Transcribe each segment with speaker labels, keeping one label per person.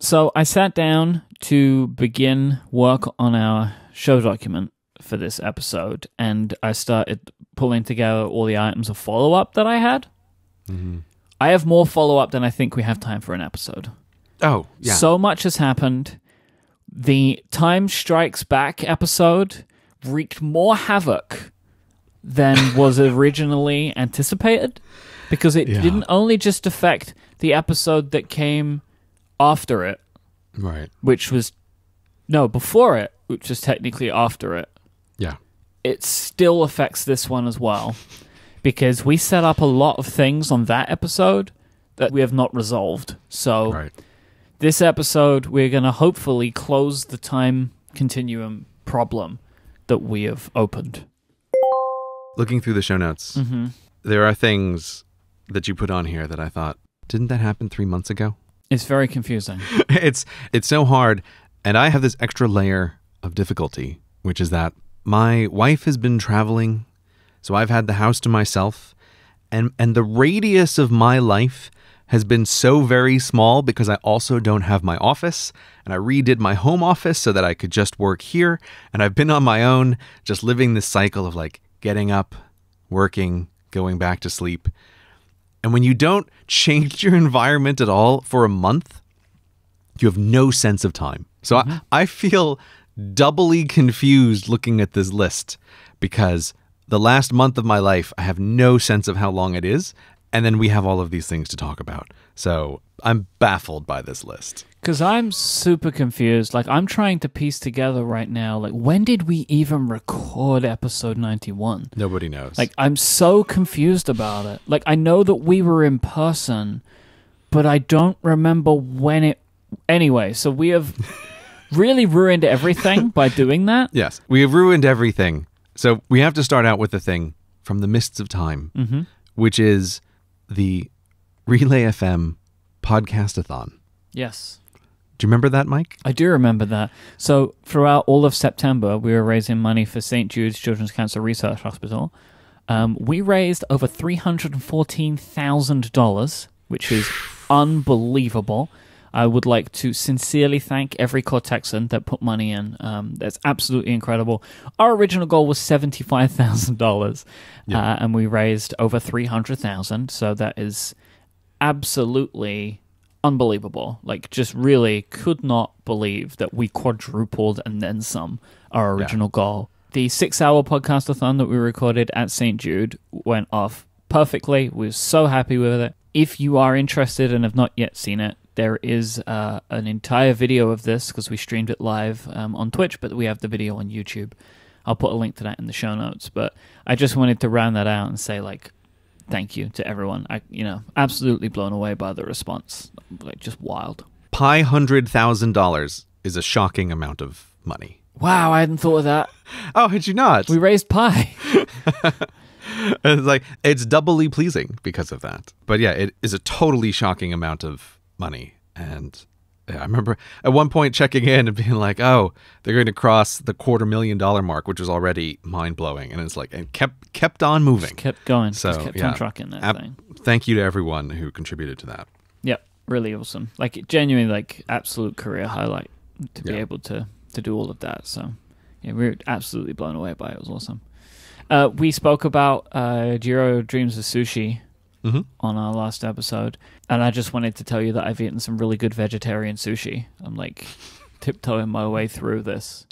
Speaker 1: So I sat down to begin work on our show document for this episode, and I started pulling together all the items of follow-up that I had.
Speaker 2: Mm-hmm.
Speaker 1: I have more follow-up than I think we have time for an episode.
Speaker 2: Oh, yeah.
Speaker 1: So much has happened. The Time Strikes Back episode wreaked more havoc than was originally anticipated, because it didn't only just affect the episode that came after it,
Speaker 2: right?
Speaker 1: Which was before it, which was technically after it.
Speaker 2: Yeah,
Speaker 1: it still affects this one as well, because we set up a lot of things on that episode that we have not resolved. So this episode, we're going to hopefully close the time continuum problem that we have opened.
Speaker 2: Looking through the show notes, there are things that you put on here that I thought, didn't that happen 3 months ago?
Speaker 1: It's very confusing.
Speaker 2: It's so hard, and I have this extra layer of difficulty, which is that my wife has been traveling, so I've had the house to myself, and the radius of my life has been so very small because I also don't have my office, and I redid my home office so that I could just work here, and I've been on my own, just living this cycle of like getting up, working, going back to sleep. And when you don't change your environment at all for a month, you have no sense of time. So I feel doubly confused looking at this list, because the last month of my life, I have no sense of how long it is. And then we have all of these things to talk about. So I'm baffled by this list.
Speaker 1: Because I'm super confused. Like, I'm trying to piece together right now, like, when did we even record episode 91?
Speaker 2: Nobody knows.
Speaker 1: Like, I'm so confused about it. Like, I know that we were in person, but I don't remember when it... Anyway, so we have really ruined everything by doing that.
Speaker 2: Yes, we have ruined everything. So we have to start out with the thing from the mists of time, which is the Relay FM podcast-a-thon.
Speaker 1: Yes.
Speaker 2: Do you remember that, Myke?
Speaker 1: I do remember that. So throughout all of September, we were raising money for St. Jude's Children's Cancer Research Hospital. We raised over $314,000, which is unbelievable. I would like to sincerely thank every Cortexan that put money in. That's absolutely incredible. Our original goal was $75,000, and we raised over $300,000. So that is absolutely unbelievable. Like, just really could not believe that we quadrupled and then some our original goal. The 6-hour podcast-a-thon that we recorded at St. Jude went off perfectly. We were so happy with it. If you are interested and have not yet seen it, there is an entire video of this, because we streamed it live on Twitch, but we have the video on YouTube. I'll put a link to that in the show notes. But I just wanted to round that out and say, like, thank you to everyone. Absolutely blown away by the response. Like, just wild.
Speaker 2: $100,000 is a shocking amount of money.
Speaker 1: Wow, I hadn't thought of that.
Speaker 2: Oh, had you not?
Speaker 1: We raised pi.
Speaker 2: It's doubly pleasing because of that. But yeah, it is a totally shocking amount of money. And I remember at one point checking in and being like, oh, they're going to cross the $250,000 mark, which was already mind-blowing. And it's like, and kept on moving.
Speaker 1: Just kept going.
Speaker 2: So,
Speaker 1: just kept on trucking that thing.
Speaker 2: Thank you to everyone who contributed to that.
Speaker 1: Yep, really awesome. Like, genuinely, like, absolute career highlight to be able to do all of that. So yeah, we were absolutely blown away by it. It was awesome. We spoke about Jiro Dreams of Sushi on our last episode, and I just wanted to tell you that I've eaten some really good vegetarian sushi. I'm like tiptoeing my way through this.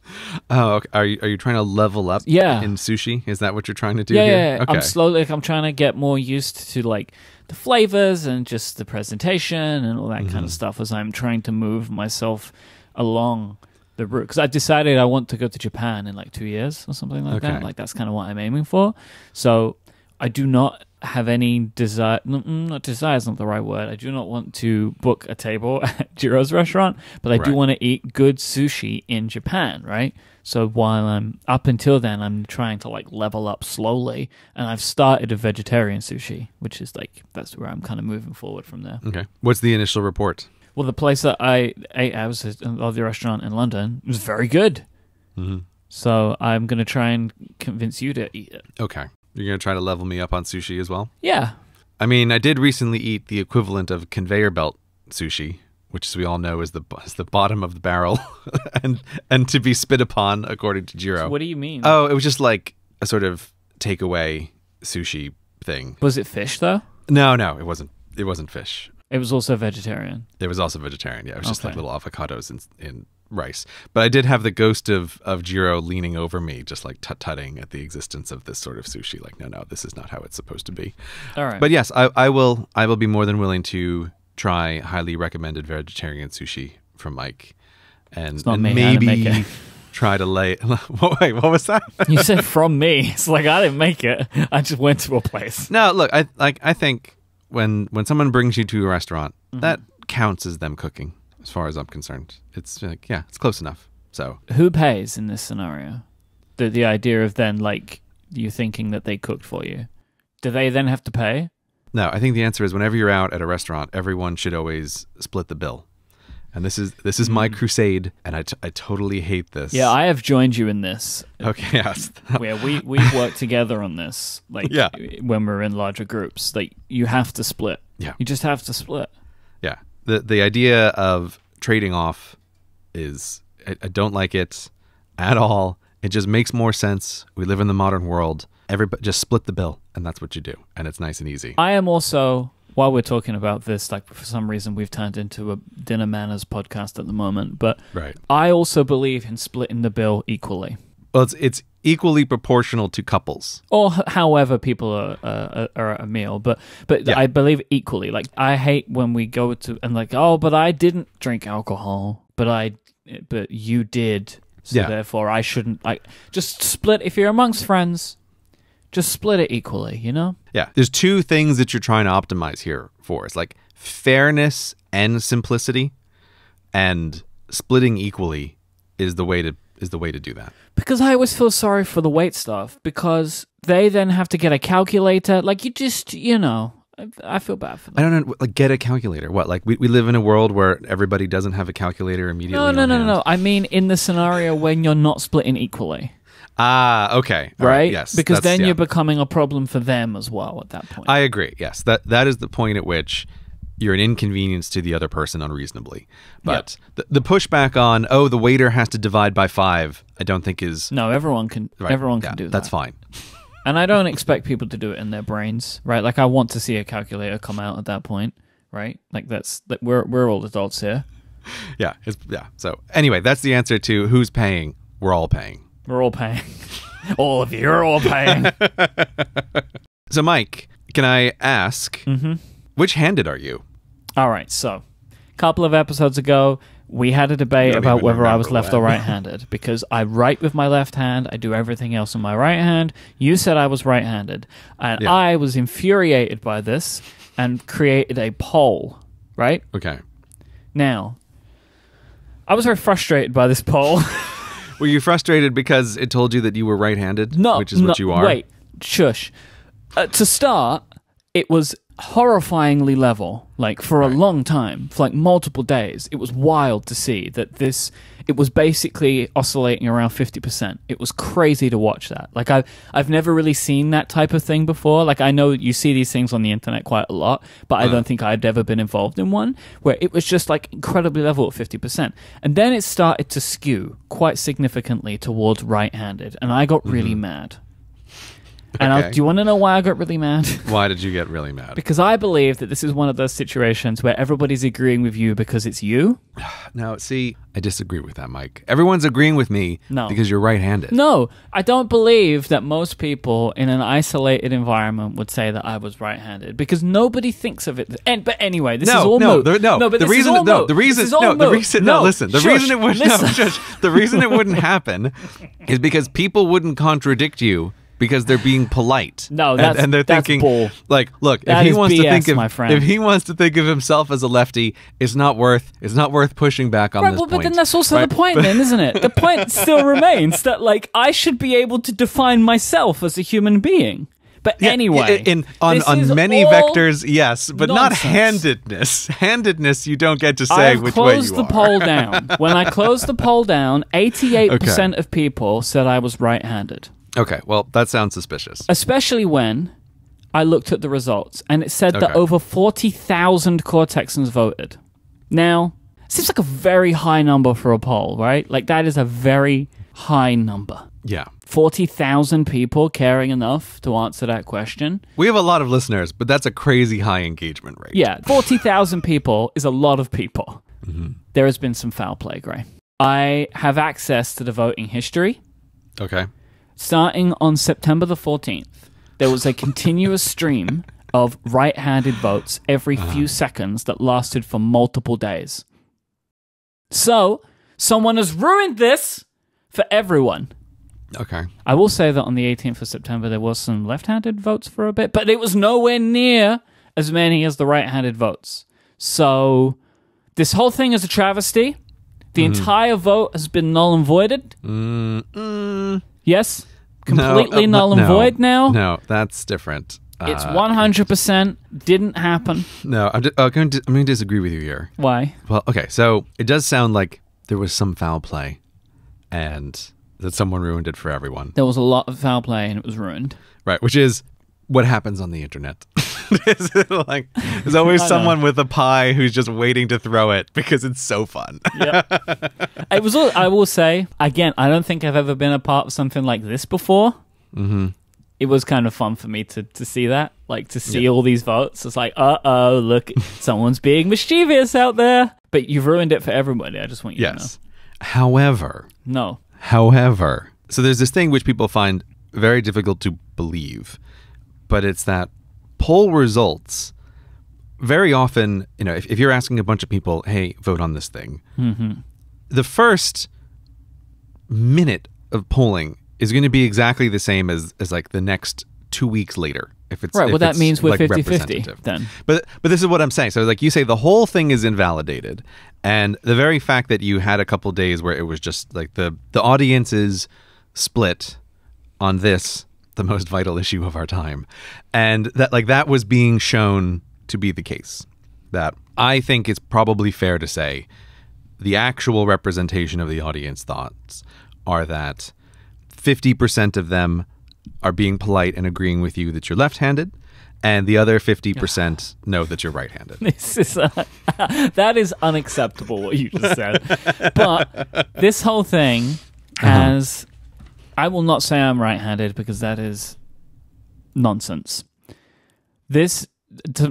Speaker 2: Oh, okay. Are you trying to level up in sushi? Is that what you're trying to do here?
Speaker 1: Yeah.
Speaker 2: Okay.
Speaker 1: I'm slowly, I'm trying to get more used to like the flavors and just the presentation and all that kind of stuff as I'm trying to move myself along the route, because I decided I want to go to Japan in like 2 years or something like that. Like, that's kind of what I'm aiming for. So I do not have any desire, not desire is not the right word. I do not want to book a table at Jiro's restaurant, but I do want to eat good sushi in Japan, right? So while I'm, up until then, I'm trying to like level up slowly, and I've started a vegetarian sushi, which is like, that's where I'm kind of moving forward from there.
Speaker 2: Okay. What's the initial report? Well,
Speaker 1: the place that I ate at was the restaurant in London. It was very good. So I'm going to try and convince you to eat it.
Speaker 2: Okay. You're going to try to level me up on sushi as well?
Speaker 1: Yeah.
Speaker 2: I mean, I did recently eat the equivalent of conveyor belt sushi, which as we all know is the bottom of the barrel, and to be spit upon, according to Jiro.
Speaker 1: So what do you mean?
Speaker 2: Oh, it was just like a sort of takeaway sushi thing.
Speaker 1: Was it fish though?
Speaker 2: No, it wasn't. It wasn't fish.
Speaker 1: It was also vegetarian.
Speaker 2: It was also vegetarian. Yeah, it was just like
Speaker 1: Okay.
Speaker 2: little avocados in rice. But I did have the ghost of Jiro leaning over me, just like tut-tutting at the existence of this sort of sushi. Like, no, this is not how it's supposed to be.
Speaker 1: All right.
Speaker 2: But yes, I will be more than willing to try highly recommended vegetarian sushi from Myke, and
Speaker 1: not me, I
Speaker 2: maybe
Speaker 1: didn't make it.
Speaker 2: try to lay. Wait, what was that?
Speaker 1: You said from me. It's like I didn't make it. I just went to a place.
Speaker 2: No, look, I think when someone brings you to a restaurant, that counts as them cooking, as far as I'm concerned. It's like, yeah, it's close enough. So
Speaker 1: Who pays in this scenario? The idea of then like you thinking that they cooked for you. Do they then have to pay?
Speaker 2: no, I think the answer is whenever you're out at a restaurant, everyone should always split the bill. And this is my crusade, and I totally hate this.
Speaker 1: Yeah, I have joined you in this.
Speaker 2: Okay, yes.
Speaker 1: Where we work together on this. Like
Speaker 2: Yeah.
Speaker 1: when we're in larger groups. Like you have to split.
Speaker 2: Yeah.
Speaker 1: You just have to split.
Speaker 2: Yeah. The idea of trading off is, I don't like it at all. It just makes more sense. We live in the modern world. Everybody just split the bill, and that's what you do. And it's nice and easy.
Speaker 1: I am also, while we're talking about this, like for some reason we've turned into a dinner manners podcast at the moment, but
Speaker 2: Right.
Speaker 1: I also believe in splitting the bill equally.
Speaker 2: Well, it's equally proportional to couples.
Speaker 1: Or however people are at a meal, but
Speaker 2: Yeah.
Speaker 1: I believe equally. Like I hate when we go to and like, oh, but I didn't drink alcohol, but you did, so
Speaker 2: Yeah.
Speaker 1: therefore I shouldn't. Like just split if you're amongst friends, just split it equally. You know?
Speaker 2: Yeah. There's two things that you're trying to optimize here for. It's like fairness and simplicity, and splitting equally is the way to do that.
Speaker 1: Because I always feel sorry for the wait staff because they then have to get a calculator. Like you just, I feel bad for them.
Speaker 2: I don't know. Like, get a calculator. What? Like, we live in a world where everybody doesn't have a calculator immediately.
Speaker 1: No. I mean, in the scenario when you're not splitting equally.
Speaker 2: Ah, okay. All
Speaker 1: Right?
Speaker 2: Yes.
Speaker 1: Because
Speaker 2: that's-
Speaker 1: then
Speaker 2: yeah.
Speaker 1: you're becoming a problem for them as well at that point.
Speaker 2: I agree. Yes. That is the point at which you're an inconvenience to the other person unreasonably. But the pushback on, the waiter has to divide by 5, I don't think is
Speaker 1: No, everyone can.
Speaker 2: right.
Speaker 1: Everyone
Speaker 2: Yeah,
Speaker 1: can do that.
Speaker 2: That's fine.
Speaker 1: And I don't expect people to do it in their brains, right? Like I want to see a calculator come out at that point, right? Like we're all adults here.
Speaker 2: Yeah. So anyway, that's the answer to who's paying. We're all paying.
Speaker 1: We're all paying. All of you are all paying.
Speaker 2: So Myke, can I ask, which handed are you?
Speaker 1: All right, so a couple of episodes ago, we had a debate
Speaker 2: Don't
Speaker 1: about
Speaker 2: even
Speaker 1: whether I was
Speaker 2: remember
Speaker 1: left or right-handed because I write with my left hand, I do everything else in my right hand. You said I was right-handed, and
Speaker 2: Yeah.
Speaker 1: I was infuriated by this and created a poll, right?
Speaker 2: Okay.
Speaker 1: Now, I was very frustrated by this poll.
Speaker 2: Were you frustrated because it told you that you were right-handed, which is what you are?
Speaker 1: Wait, shush. To start, it was horrifyingly level, like for a long time, for like multiple days. It was wild to see that it was basically oscillating around 50%. It was crazy to watch that. Like I've never really seen that type of thing before. Like I know you see these things on the internet quite a lot, but I don't think I'd ever been involved in one where it was just like incredibly level at 50%. And then it started to skew quite significantly towards right-handed, and I got really mad. And
Speaker 2: Okay.
Speaker 1: do you want to know why I got really mad?
Speaker 2: Why did you get really mad?
Speaker 1: Because I believe that this is one of those situations where everybody's agreeing with you because it's you.
Speaker 2: Now, see, I disagree with that, Myke. Everyone's agreeing with me because you're right-handed.
Speaker 1: No, I don't believe that most people in an isolated environment would say that I was right-handed because nobody thinks of it. But anyway, this is all moot.
Speaker 2: The reason it wouldn't happen is because people wouldn't contradict you. Because they're being polite.
Speaker 1: No,
Speaker 2: and they're
Speaker 1: that's
Speaker 2: thinking,
Speaker 1: bull.
Speaker 2: like, look,
Speaker 1: That
Speaker 2: if he
Speaker 1: is
Speaker 2: wants to
Speaker 1: BS,
Speaker 2: think of
Speaker 1: my friend.
Speaker 2: if he wants to think of himself as a lefty, it's not worth pushing back on
Speaker 1: Right,
Speaker 2: this
Speaker 1: well,
Speaker 2: point.
Speaker 1: but then that's also
Speaker 2: Right?
Speaker 1: the point, then, isn't it? The point still remains that, like, I should be able to define myself as a human being. But anyway,
Speaker 2: on
Speaker 1: this is
Speaker 2: many
Speaker 1: all
Speaker 2: vectors, yes, but not
Speaker 1: nonsense.
Speaker 2: handedness. Handedness, you don't get to say
Speaker 1: I've
Speaker 2: which way you
Speaker 1: closed the
Speaker 2: are.
Speaker 1: poll down. When I closed the poll down, 88% of people said I was right-handed.
Speaker 2: Okay, well, that sounds suspicious.
Speaker 1: Especially when I looked at the results, and it said that
Speaker 2: Okay.
Speaker 1: over 40,000 core Texans voted. Now, Seems like a very high number for a poll, right? Like, that is a very high number.
Speaker 2: Yeah.
Speaker 1: 40,000 people caring enough to answer that question.
Speaker 2: We have a lot of listeners, but that's a crazy high engagement rate.
Speaker 1: Yeah, 40,000 people is a lot of people. There has been some foul play, Gray. I have access to the voting history.
Speaker 2: Okay.
Speaker 1: Starting on September the 14th, there was a continuous stream of right-handed votes every few seconds that lasted for multiple days. So, someone has ruined this for everyone.
Speaker 2: Okay.
Speaker 1: I will say that on the 18th of September, there was some left-handed votes for a bit, but it was nowhere near as many as the right-handed votes. So, this whole thing is a travesty. The entire vote has been null and voided. Yes? Completely null and void now?
Speaker 2: No, that's different.
Speaker 1: It's 100% didn't happen.
Speaker 2: No, I'm going to disagree with you here.
Speaker 1: Why?
Speaker 2: Well, okay, so it does sound like there was some foul play and that someone ruined it for everyone.
Speaker 1: There was a lot of foul play and it was ruined.
Speaker 2: Right, which is what happens on the internet. Like, there's always someone with a pie who's just waiting to throw it because it's so fun.
Speaker 1: Yeah. It was. I will say, again, I don't think I've ever been a part of something like this before. It was kind of fun for me to see that, like to see all these votes. It's like, uh-oh, look, someone's being mischievous out there. But you've ruined it for everybody. I just want you to know.
Speaker 2: However.
Speaker 1: No.
Speaker 2: However. So there's this thing which people find very difficult to believe, but it's that poll results very often, you know, if you're asking a bunch of people, hey, vote on this thing, the first minute of polling is going to be exactly the same as like the next 2 weeks later. If it's
Speaker 1: right, well, that means we're
Speaker 2: like
Speaker 1: 50-50 then.
Speaker 2: But this is what I'm saying. So like you say, the whole thing is invalidated. And the very fact that you had a couple days where it was just like the audience is split on this, the most vital issue of our time. And that was being shown to be the case. That I think it's probably fair to say the actual representation of the audience thoughts are that 50% of them are being polite and agreeing with you that you're left-handed, and the other 50% know that you're right-handed.
Speaker 1: This is that is unacceptable what you just said. But this whole thing has, I will not say I'm right-handed because that is nonsense.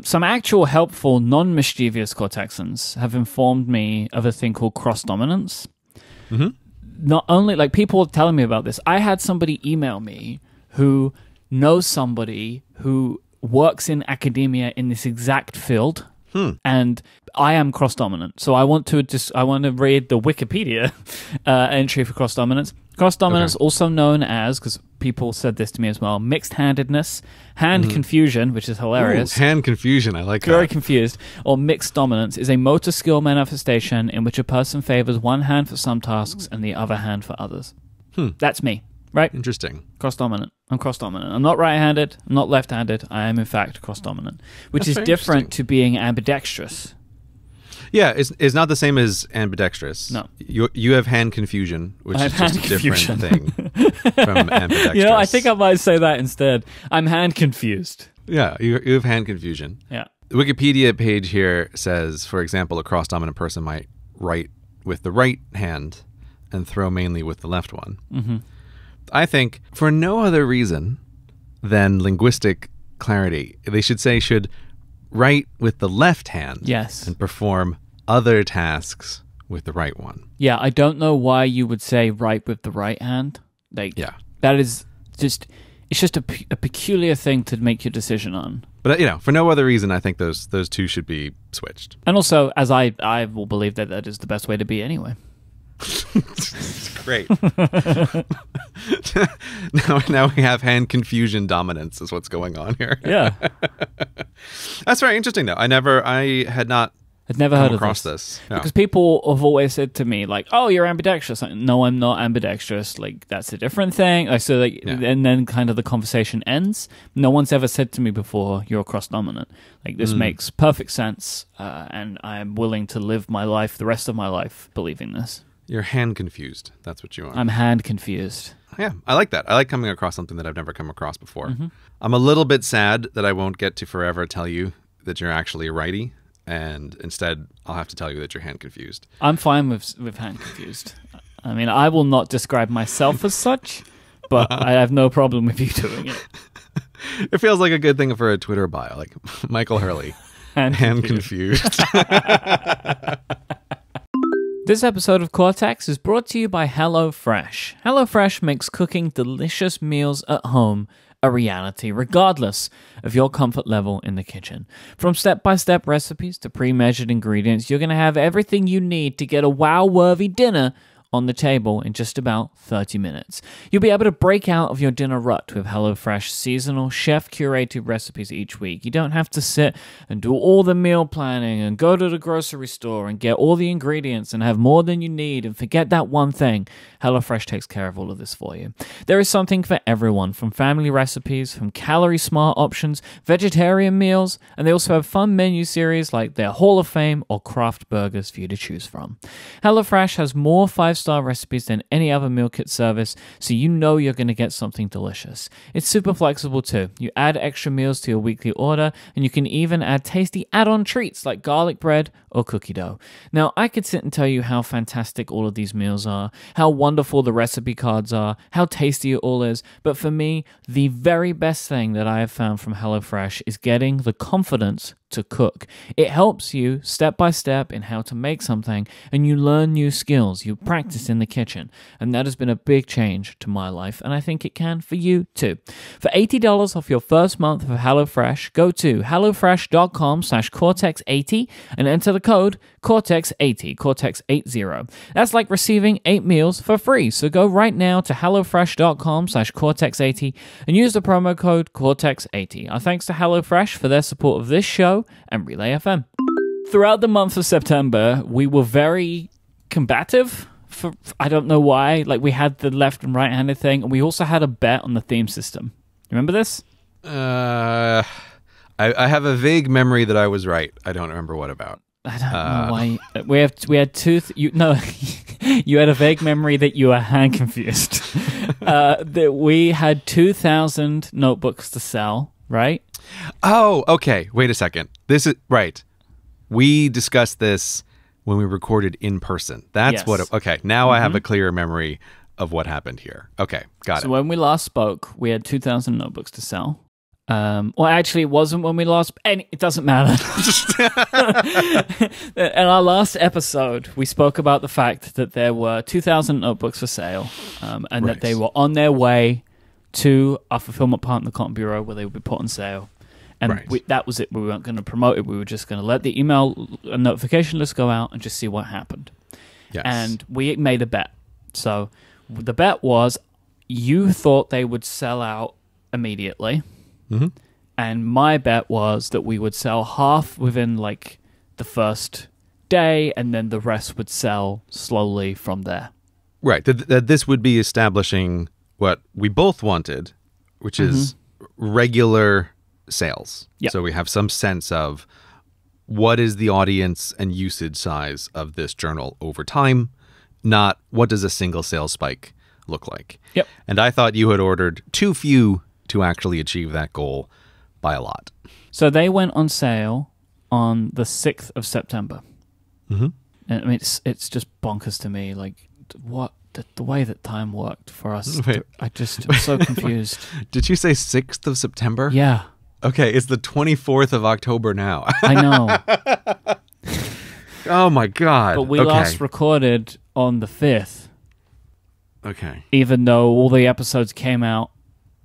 Speaker 1: Some actual helpful non-mischievous Cortexans have informed me of a thing called cross-dominance. Not only, like, people are telling me about this. I had somebody email me who knows somebody who works in academia in this exact field, and I am cross-dominant. So I want to read the Wikipedia entry for cross-dominance. Cross-dominance, also known as, because people said this to me as well, mixed-handedness, hand confusion, which is hilarious.
Speaker 2: Ooh, hand confusion, I like that.
Speaker 1: Very confused. Or mixed dominance is a motor skill manifestation in which a person favors one hand for some tasks and the other hand for others. That's me, right?
Speaker 2: Interesting.
Speaker 1: Cross-dominant. I'm cross-dominant. I'm not right-handed. I'm not left-handed. I am, in fact, cross-dominant, which is different to being ambidextrous.
Speaker 2: Yeah, it's not the same as ambidextrous.
Speaker 1: No.
Speaker 2: You have hand confusion, which is just a different thing from ambidextrous.
Speaker 1: You know, I think I might say that instead. I'm hand confused.
Speaker 2: Yeah, you have hand confusion.
Speaker 1: Yeah.
Speaker 2: The Wikipedia page here says, for example, a cross-dominant person might write with the right hand and throw mainly with the left one. I think, for no other reason than linguistic clarity, they should write with the left hand and perform other tasks with the right one. Yeah,
Speaker 1: I don't know why you would say write with the right hand. Like, that is just, it's just a peculiar thing to make your decision on.
Speaker 2: But, you know, for no other reason, I think those two should be switched.
Speaker 1: And also, as I will believe that is the best way to be anyway.
Speaker 2: Great. now we have hand confusion dominance is what's going on here.
Speaker 1: Yeah.
Speaker 2: That's very interesting, though. I'd never heard across this. Yeah.
Speaker 1: Because people have always said to me, like, oh, you're ambidextrous. Like, no, I'm not ambidextrous. Like, that's a different thing. Like, so, like, and then kind of the conversation ends. No one's ever said to me before, you're cross-dominant. Like, this makes perfect sense, and I'm willing to live my life, the rest of my life, believing this.
Speaker 2: You're hand confused. That's what you are.
Speaker 1: I'm hand confused.
Speaker 2: Yeah, I like that. I like coming across something that I've never come across before. I'm a little bit sad that I won't get to forever tell you that you're actually a righty. and instead I'll have to tell you that you're hand confused.
Speaker 1: I'm fine with hand confused. I mean, I will not describe myself as such, but I have no problem with you doing it.
Speaker 2: It feels like a good thing for a Twitter bio, like Michael Hurley, hand confused.
Speaker 1: This episode of Cortex is brought to you by HelloFresh. HelloFresh makes cooking delicious meals at home a reality, regardless of your comfort level in the kitchen. From step-by-step recipes to pre-measured ingredients, you're going to have everything you need to get a wow-worthy dinner on the table in just about 30 minutes. You'll be able to break out of your dinner rut with HelloFresh seasonal, chef-curated recipes each week. You don't have to sit and do all the meal planning and go to the grocery store and get all the ingredients and have more than you need and forget that one thing. HelloFresh takes care of all of this for you. There is something for everyone, from family recipes, from calorie-smart options, vegetarian meals, and they also have fun menu series like their Hall of Fame or craft burgers for you to choose from. HelloFresh has more 5-star recipes than any other meal kit service, so you know you're going to get something delicious. It's super flexible too. You add extra meals to your weekly order, and you can even add tasty add-on treats like garlic bread or cookie dough. Now, I could sit and tell you how fantastic all of these meals are, how wonderful the recipe cards are, how tasty it all is, but for me, the very best thing that I have found from HelloFresh is getting the confidence to cook. It helps you step by step in how to make something, and you learn new skills, you practice in the kitchen, and that has been a big change to my life, and I think it can for you too. For $80 off your first month of HelloFresh, go to hellofresh.com/Cortex80 and enter the code Cortex80, Cortex80. That's like receiving 8 meals for free, so go right now to hellofresh.com/Cortex80 and use the promo code Cortex80. Our thanks to HelloFresh for their support of this show and Relay FM. Throughout the month of September, we were very combative. I don't know why. Like, we had the left and right-handed thing, and we also had a bet on the theme system. Remember this?
Speaker 2: I have a vague memory that I was right. I don't remember what about.
Speaker 1: I don't know why. We had two. You had a vague memory that you were hand confused. That we had 2,000 notebooks to sell, right?
Speaker 2: Oh, okay. Wait a second. This is right. We discussed this when we recorded in person. That's
Speaker 1: Yes.
Speaker 2: what. Okay, now I have a clearer memory of what happened here. Okay, got it.
Speaker 1: So when we last spoke, we had 2,000 notebooks to sell. Well, actually, it wasn't when we last... It doesn't matter. In our last episode, we spoke about the fact that there were 2,000 notebooks for sale, and that they were on their way to our fulfillment partner, the Cotton Bureau, where they would be put on sale. And that was it. We weren't going to promote it. We were just going to let the email notification list go out and just see what happened.
Speaker 2: Yes.
Speaker 1: And we made a bet. So the bet was you thought they would sell out immediately. Mm-hmm. And my bet was that we would sell half within like the first day, and then the rest would sell slowly from there.
Speaker 2: Right. That this would be establishing what we both wanted, which is regular sales.
Speaker 1: Yep.
Speaker 2: So we have some sense of what is the audience and usage size of this journal over time, not what does a single sales spike look like.
Speaker 1: Yep.
Speaker 2: And I thought you had ordered too few to actually achieve that goal by a lot.
Speaker 1: So they went on sale on the 6th of September. Mm-hmm. And I mean, it's just bonkers to me. Like, what the way that time worked for us. I'm so confused.
Speaker 2: Did you say 6th of September?
Speaker 1: Yeah.
Speaker 2: Okay, it's the 24th of October now.
Speaker 1: I know.
Speaker 2: Oh my God.
Speaker 1: But we last recorded on the 5th.
Speaker 2: Okay.
Speaker 1: Even though all the episodes came out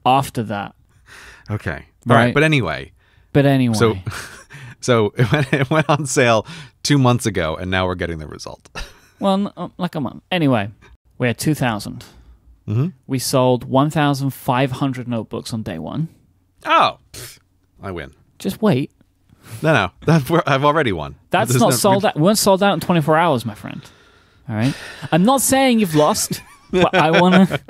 Speaker 1: after that.
Speaker 2: Okay. All right. But anyway. So it went on sale 2 months ago, and now we're getting the result.
Speaker 1: Well, like a month. Anyway, we had 2,000.
Speaker 2: Mm-hmm.
Speaker 1: We sold 1,500 notebooks on day one.
Speaker 2: Oh, I win.
Speaker 1: Just wait.
Speaker 2: No. I've already won.
Speaker 1: That's not sold out. We weren't sold out in 24 hours, my friend. All right? I'm not saying you've lost, but I want to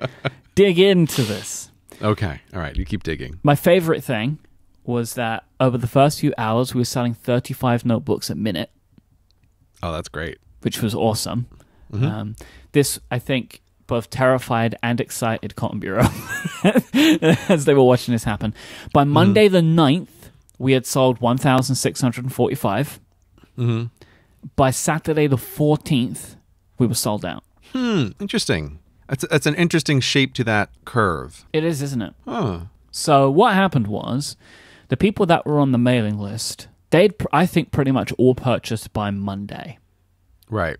Speaker 1: dig into this.
Speaker 2: Okay. All right. You keep digging.
Speaker 1: My favorite thing was that over the first few hours, we were selling 35 notebooks a minute.
Speaker 2: Oh, that's great.
Speaker 1: Which was awesome. Mm-hmm. This, I think, both terrified and excited Cotton Bureau as they were watching this happen. By Monday the 9th, we had sold 1,645.
Speaker 2: Mm-hmm.
Speaker 1: By Saturday the 14th, we were sold out.
Speaker 2: Interesting. That's an interesting shape to that curve.
Speaker 1: It is, isn't it?
Speaker 2: Huh.
Speaker 1: So what happened was, the people that were on the mailing list, they'd, I think, pretty much all purchased by Monday.
Speaker 2: Right.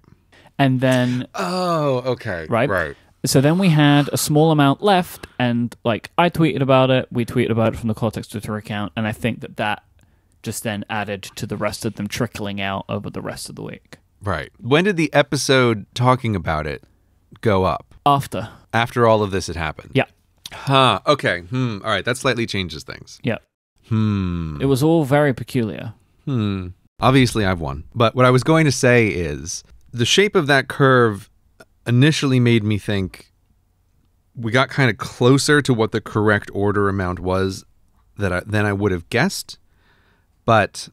Speaker 1: And then...
Speaker 2: Oh, okay.
Speaker 1: Right. So then we had a small amount left, and like I tweeted about it, we tweeted about it from the Cortex Twitter account, and I think that just then added to the rest of them trickling out over the rest of the week.
Speaker 2: Right. When did the episode talking about it go up?
Speaker 1: After
Speaker 2: all of this had happened?
Speaker 1: Yeah.
Speaker 2: Huh. Okay. All right. That slightly changes things.
Speaker 1: Yeah. It was all very peculiar.
Speaker 2: Obviously, I've won. But what I was going to say is the shape of that curve initially made me think we got kind of closer to what the correct order amount was than I would have guessed. But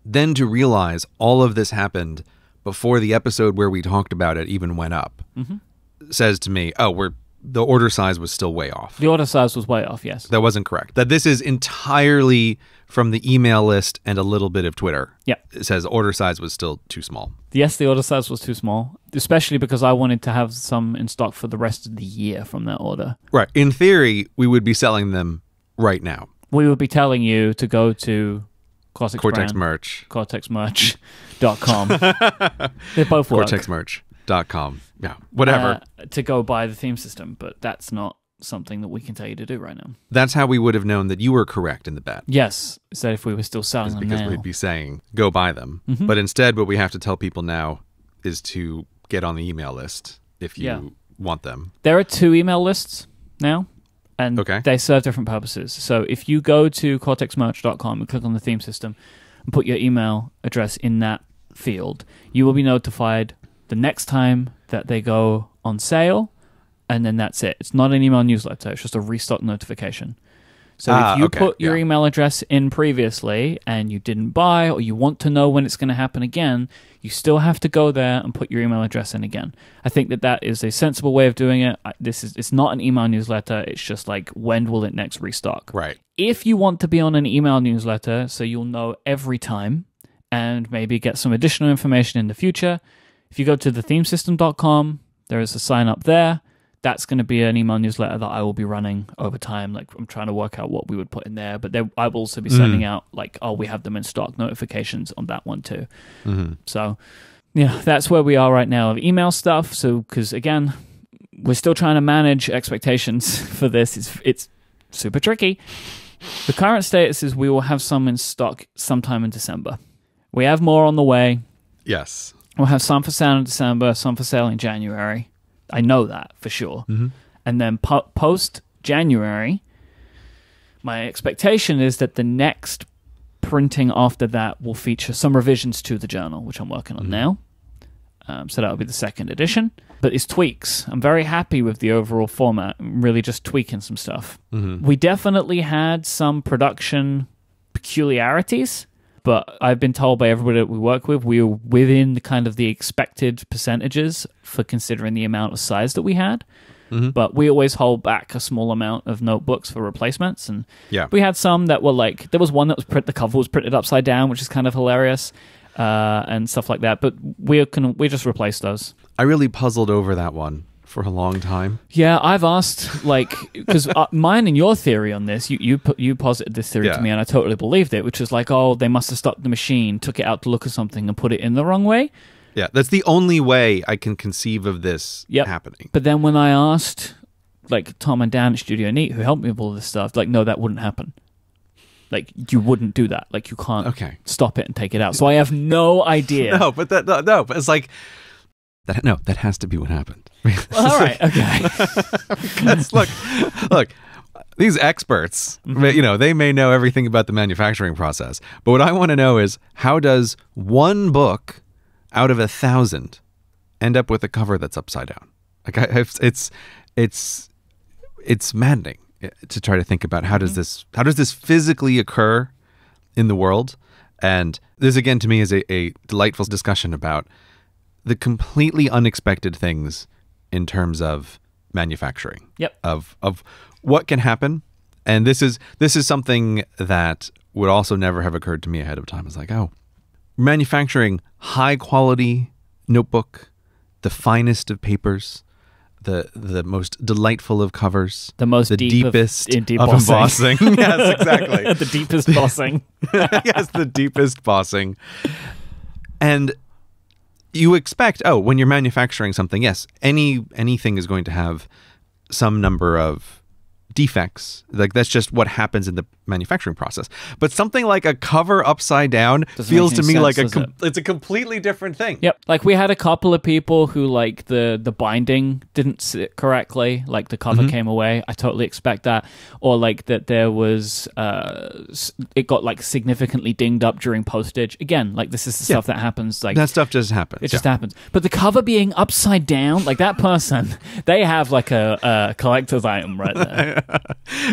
Speaker 2: then to realize all of this happened before the episode where we talked about it even went up says to me, the order size was still way off.
Speaker 1: The order size was way off, yes.
Speaker 2: That wasn't correct. That this is entirely from the email list and a little bit of Twitter.
Speaker 1: Yeah.
Speaker 2: It says order size was still too small.
Speaker 1: Yes, the order size was too small, especially because I wanted to have some in stock for the rest of the year from that order.
Speaker 2: Right. In theory, we would be selling them right now.
Speaker 1: We would be telling you to go to
Speaker 2: Cortex Merch.
Speaker 1: CortexMerch.com. They both work.
Speaker 2: CortexMerch.com. Yeah, whatever.
Speaker 1: To go buy the theme system, but that's not something that we can tell you to do right now.
Speaker 2: That's how we would have known that you were correct in the bet.
Speaker 1: Yes, so if we were still selling them
Speaker 2: because
Speaker 1: now.
Speaker 2: we'd be saying, go buy them. But instead, what we have to tell people now is to get on the email list if you want them.
Speaker 1: There are 2 email lists now, and they serve different purposes. So if you go to cortexmerch.com and click on the theme system and put your email address in that field, you will be notified the next time that they go on sale, and then that's it. It's not an email newsletter. It's just a restock notification. So if you put your email address in previously and you didn't buy, or you want to know when it's going to happen again, you still have to go there and put your email address in again. I think that is a sensible way of doing it. It's not an email newsletter. It's just like, when will it next restock?
Speaker 2: Right.
Speaker 1: If you want to be on an email newsletter, so you'll know every time and maybe get some additional information in the future, if you go to thethemesystem.com, there is a sign up there. That's going to be an email newsletter that I will be running over time. Like, I'm trying to work out what we would put in there, but I will also be sending out like, we have them in stock notifications on that one too. So, yeah, that's where we are right now of email stuff. So, because again, we're still trying to manage expectations for this. It's super tricky. The current status is we will have some in stock sometime in December. We have more on the way.
Speaker 2: Yes.
Speaker 1: We'll have some for sale in December, some for sale in January. I know that for sure. And then post-January, my expectation is that the next printing after that will feature some revisions to the journal, which I'm working on now. So that'll be the 2nd edition. But it's tweaks. I'm very happy with the overall format. I'm really just tweaking some stuff. We definitely had some production peculiarities, but I've been told by everybody that we work with, we were within the kind of the expected percentages for considering the amount of size that we had. But we always hold back a small amount of notebooks for replacements. And we had some that were like, there was one that was the cover was printed upside down, which is kind of hilarious, and stuff like that. But we just replaced those.
Speaker 2: I really puzzled over that one for a long time.
Speaker 1: Yeah, I've asked, like, because mine and your theory on this, you posited this theory to me, and I totally believed it, which is like, they must have stopped the machine, took it out to look at something, and put it in the wrong way.
Speaker 2: Yeah, that's the only way I can conceive of this happening.
Speaker 1: But then when I asked, like, Tom and Dan at Studio Neat, who helped me with all this stuff, like, no, that wouldn't happen. Like, you wouldn't do that. Like, you can't stop it and take it out. So I have no idea.
Speaker 2: But it's like, that has to be what happened.
Speaker 1: Well, all right, okay.
Speaker 2: Because look, these experts, they may know everything about the manufacturing process. But what I want to know is, how does one book out of 1,000 end up with a cover that's upside down? Like, it's maddening to try to think about how does this physically occur in the world. And this again to me is a delightful discussion about the completely unexpected things in terms of manufacturing. Of what can happen. And this is something that would also never have occurred to me ahead of time. It's like, manufacturing high quality notebook, the finest of papers, the most delightful of covers,
Speaker 1: the
Speaker 2: deepest
Speaker 1: deep
Speaker 2: of embossing. Yes, exactly.
Speaker 1: The deepest bossing.
Speaker 2: Yes, the deepest bossing. And you expect, when you're manufacturing something, yes, anything is going to have some number of defects. Like, that's just what happens in the manufacturing process. But something like a cover upside down feels to me like it's a completely different thing.
Speaker 1: Yep. Like, we had a couple of people who, like, the binding didn't sit correctly, like the cover came away. I totally expect that. Or like that there was it got like significantly dinged up during postage. Again, like, this is the stuff that happens. Like,
Speaker 2: that stuff just happens.
Speaker 1: It just happens. But the cover being upside down, like, that person, they have like a collector's item right there.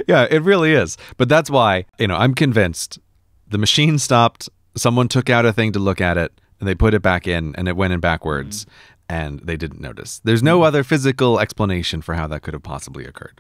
Speaker 2: Yeah, it really is. But that's why, I'm convinced the machine stopped, someone took out a thing to look at it, and they put it back in, and it went in backwards, and they didn't notice. There's no other physical explanation for how that could have possibly occurred.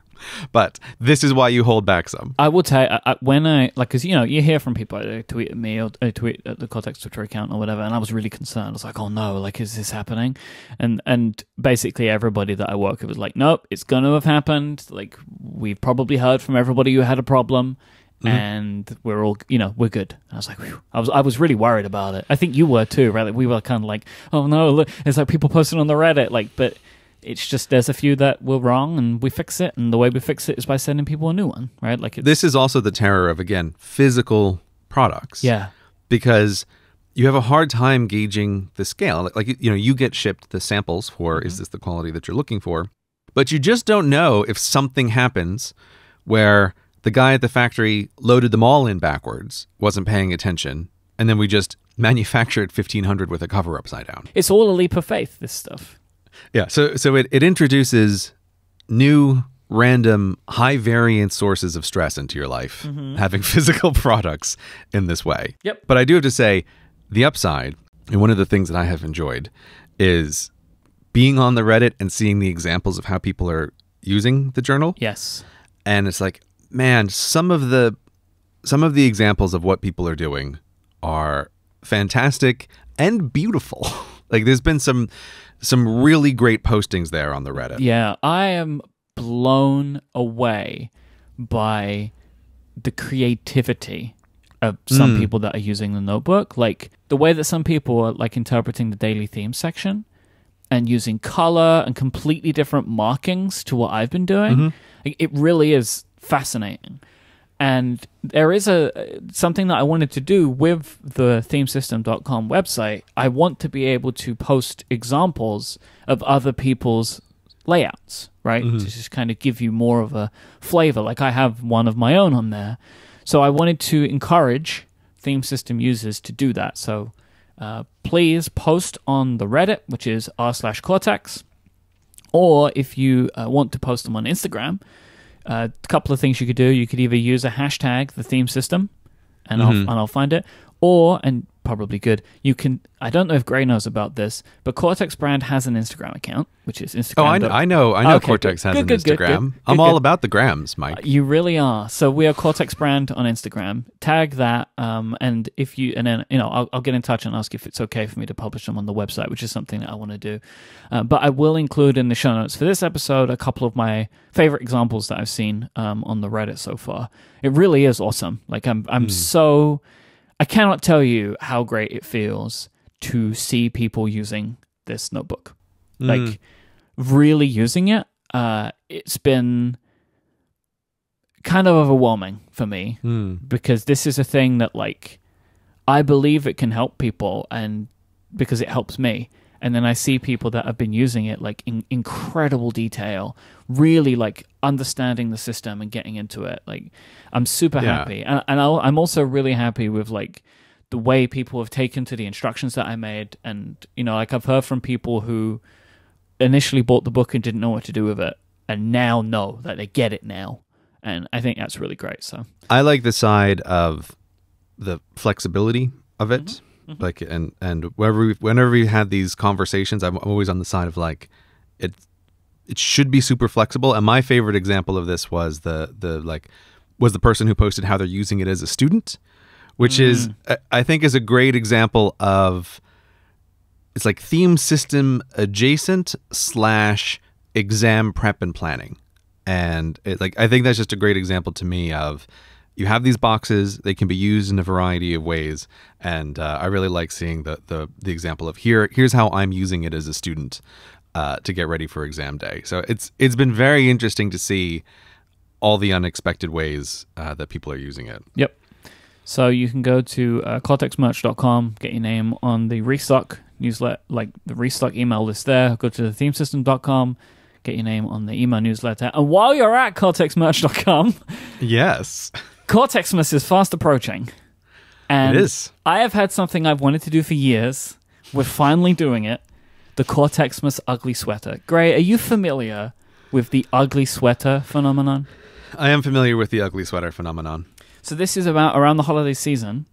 Speaker 2: But this is why you hold back some.
Speaker 1: I will tell you, because, you hear from people, they tweet at me or they tweet at the Cortex Twitter account or whatever, and I was really concerned. I was like, oh no, like, is this happening? And basically everybody that I work with was like, nope, it's going to have happened. Like, we've probably heard from everybody who had a problem, and we're all, we're good. And I was like, whew. I was really worried about it. I think you were too, right? Like, we were kind of like, oh no, look, it's like people posting on the Reddit, like, but it's just there's a few that were wrong, and we fix it, and the way we fix it is by sending people a new one, right? Like,
Speaker 2: this is also the terror of, again, physical products.
Speaker 1: Yeah.
Speaker 2: Because you have a hard time gauging the scale. Like, you get shipped the samples for, is this the quality that you're looking for? But you just don't know if something happens where the guy at the factory loaded them all in backwards, wasn't paying attention, and then we just manufactured 1,500 with a cover upside down.
Speaker 1: It's all a leap of faith, this stuff.
Speaker 2: Yeah, so it introduces new, random, high variance sources of stress into your life, having physical products in this way.
Speaker 1: Yep.
Speaker 2: But I do have to say, the upside, and one of the things that I have enjoyed, is being on the Reddit and seeing the examples of how people are using the journal.
Speaker 1: Yes.
Speaker 2: And it's like, man, some of the examples of what people are doing are fantastic and beautiful. Like, there's been some really great postings there on the Reddit.
Speaker 1: Yeah, I am blown away by the creativity of some people that are using the notebook. Like, the way that some people are, like, interpreting the daily theme section and using color and completely different markings to what I've been doing. Like, it really is fascinating. And there is something that I wanted to do with the themesystem.com website. I want to be able to post examples of other people's layouts, right? To just kind of give you more of a flavor. Like, I have one of my own on there. So I wanted to encourage theme system users to do that. So please post on the Reddit, which is r/Cortex. Or if you want to post them on Instagram, a couple of things you could do. You could either use a hashtag, the theme system, and I'll find it, or, and probably good, you can, I don't know if Gray knows about this, but Cortex brand has an Instagram account, which is Instagram.
Speaker 2: Oh, I know
Speaker 1: Okay,
Speaker 2: Cortex has an Instagram.
Speaker 1: Good,
Speaker 2: I'm all about the grams, Myke.
Speaker 1: You really are. So we are Cortex brand on Instagram. Tag that, and if you, and then, I'll get in touch and ask if it's okay for me to publish them on the website, which is something that I want to do. But I will include in the show notes for this episode a couple of my favorite examples that I've seen on the Reddit so far. It really is awesome. Like, I'm so, I cannot tell you how great it feels to see people using this notebook. Like, really using it. It's been kind of overwhelming for me because this is a thing that, like, I believe it can help people, and because it helps me. And then I see people that have been using it, like, in incredible detail, really, like, understanding the system and getting into it. Like, I'm super happy. And I'm also really happy with, like, the way people have taken to the instructions that I made. And, like, I've heard from people who initially bought the book and didn't know what to do with it, and now know that they get it now. And I think that's really great. So
Speaker 2: I like the side of the flexibility of it. Like, and whenever we had these conversations, I'm always on the side of, like, it should be super flexible. And my favorite example of this was the person who posted how they're using it as a student, which is, I think, is a great example of, it's like theme system adjacent / exam prep and planning. And I think that's just a great example to me of, you have these boxes, they can be used in a variety of ways. And I really like seeing the example of here's how I'm using it as a student to get ready for exam day. So it's been very interesting to see all the unexpected ways that people are using it.
Speaker 1: Yep. So you can go to cortexmerch.com, get your name on the restock newsletter, like the restock email list there. Go to themesystem.com, get your name on the email newsletter. And while you're at cortexmerch.com,
Speaker 2: yes,
Speaker 1: Cortexmas is fast approaching. And
Speaker 2: it is.
Speaker 1: I have had something I've wanted to do for years. We're finally doing it. The Cortexmas ugly sweater. Gray, are you familiar with the ugly sweater phenomenon?
Speaker 2: I am familiar with the ugly sweater phenomenon.
Speaker 1: So this is about around the holiday season,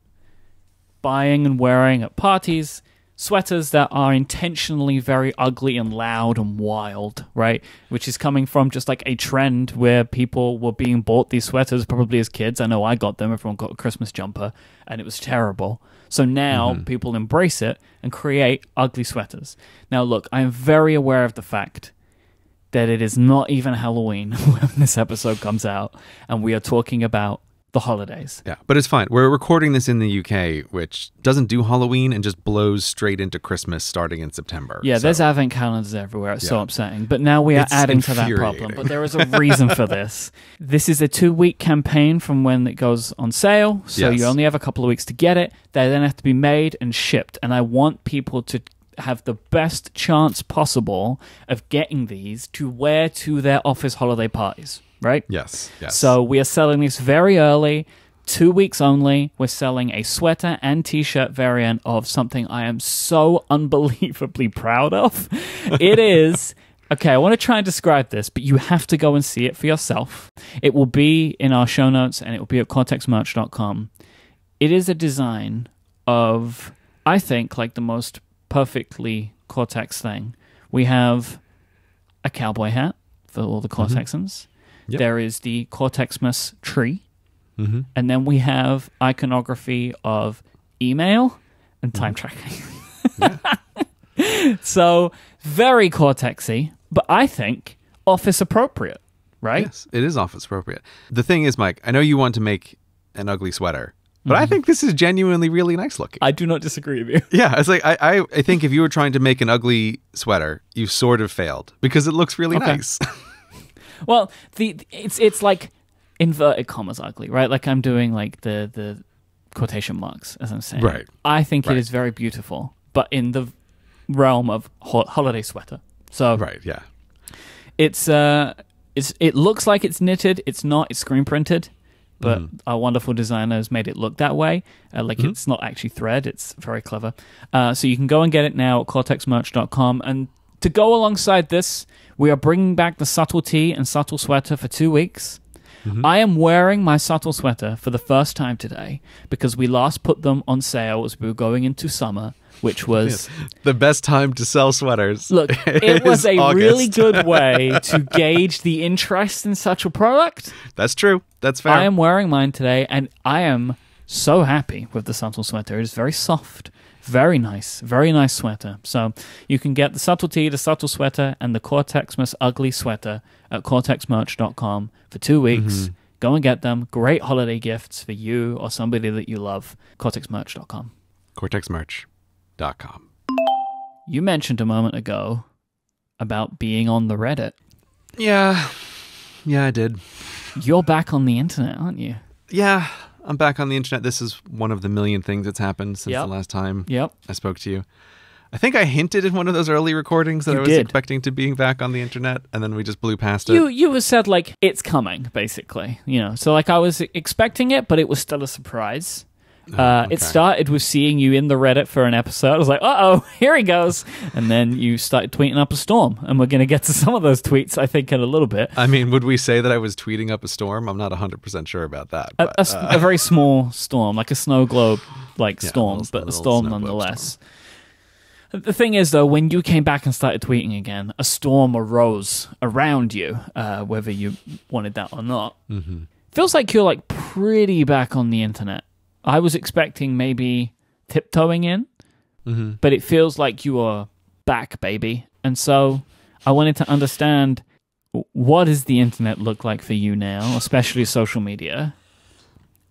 Speaker 1: buying and wearing at parties sweaters that are intentionally very ugly and loud and wild, right? Which is coming from just like a trend where people were being bought these sweaters probably as kids. I know I got them. Everyone got a Christmas jumper and it was terrible. So now people embrace it and create ugly sweaters. Now look, I am very aware of the fact that it is not even Halloween when this episode comes out and we are talking about the holidays.
Speaker 2: Yeah, but it's fine. We're recording this in the UK, which doesn't do Halloween and just blows straight into Christmas starting in September.
Speaker 1: Yeah, there's advent calendars everywhere. It's so upsetting. But now we are adding to that problem. But there is a reason for this. This is a 2-week campaign from when it goes on sale. So you only have a couple of weeks to get it. They then have to be made and shipped. And I want people to have the best chance possible of getting these to wear to their office holiday parties. Right?
Speaker 2: Yes.
Speaker 1: So we are selling this very early, 2 weeks only. We're selling a sweater and t-shirt variant of something I am so unbelievably proud of. It is... Okay, I want to try and describe this, but you have to go and see it for yourself. It will be in our show notes, and it will be at cortexmerch.com. It is a design of, I think, like the most perfectly Cortex thing. We have a cowboy hat for all the Cortexans. Yep. There is the Cortexmas tree. And then we have iconography of email and time tracking. So, very Cortexy, but I think office appropriate, right?
Speaker 2: Yes, it is office appropriate. The thing is, Myke, I know you want to make an ugly sweater, but I think this is genuinely really nice looking.
Speaker 1: I do not disagree with you.
Speaker 2: Yeah, it's like I think if you were trying to make an ugly sweater, you sort of failed because it looks really nice.
Speaker 1: Well, it's like inverted commas ugly, right? Like I'm doing like the quotation marks as I'm saying.
Speaker 2: Right.
Speaker 1: I think it is very beautiful, but in the realm of holiday sweater. So
Speaker 2: right, yeah.
Speaker 1: It looks like it's knitted. It's not. It's screen printed, but our wonderful designers made it look that way. It's not actually thread. It's very clever. So you can go and get it now at cortexmerch.com. And to go alongside this, we are bringing back the subtle tee and subtle sweater for 2 weeks. I am wearing my subtle sweater for the first time today because we last put them on sale as we were going into summer, which was...
Speaker 2: the best time to sell sweaters.
Speaker 1: Look, it was a really good way to gauge the interest in such a product.
Speaker 2: That's true. That's fair.
Speaker 1: I am wearing mine today, and I am so happy with the subtle sweater. It is very soft. Very nice sweater. So you can get the subtle tee, the subtle sweater, and the Cortexmas ugly sweater at cortexmerch.com for 2 weeks. Go and get them. Great holiday gifts for you or somebody that you love. Cortexmerch.com.
Speaker 2: Cortexmerch.com.
Speaker 1: You mentioned a moment ago about being on the Reddit.
Speaker 2: Yeah, I did.
Speaker 1: You're back on the internet, aren't you?
Speaker 2: Yeah, I'm back on the internet. This is one of the million things that's happened since the last time I spoke to you. I think I hinted in one of those early recordings that I was expecting to being back on the internet, and then we just blew past it.
Speaker 1: You said, like, it's coming, basically. So, like, I was expecting it, but it was still a surprise. It started with seeing you in the Reddit for an episode. I was like, uh-oh, here he goes. And then you started tweeting up a storm. And we're going to get to some of those tweets, I think, in a little bit.
Speaker 2: I mean, would we say that I was tweeting up a storm? I'm not 100% sure about that. But,
Speaker 1: a very small storm, like a snow globe storm, but a storm nonetheless. Storm. The thing is, though, when you came back and started tweeting again, a storm arose around you, whether you wanted that or not. Feels like you're, like, pretty back on the internet I was expecting maybe tiptoeing in, but it feels like you are back, baby. And so I wanted to understand, what does the internet look like for you now, especially social media?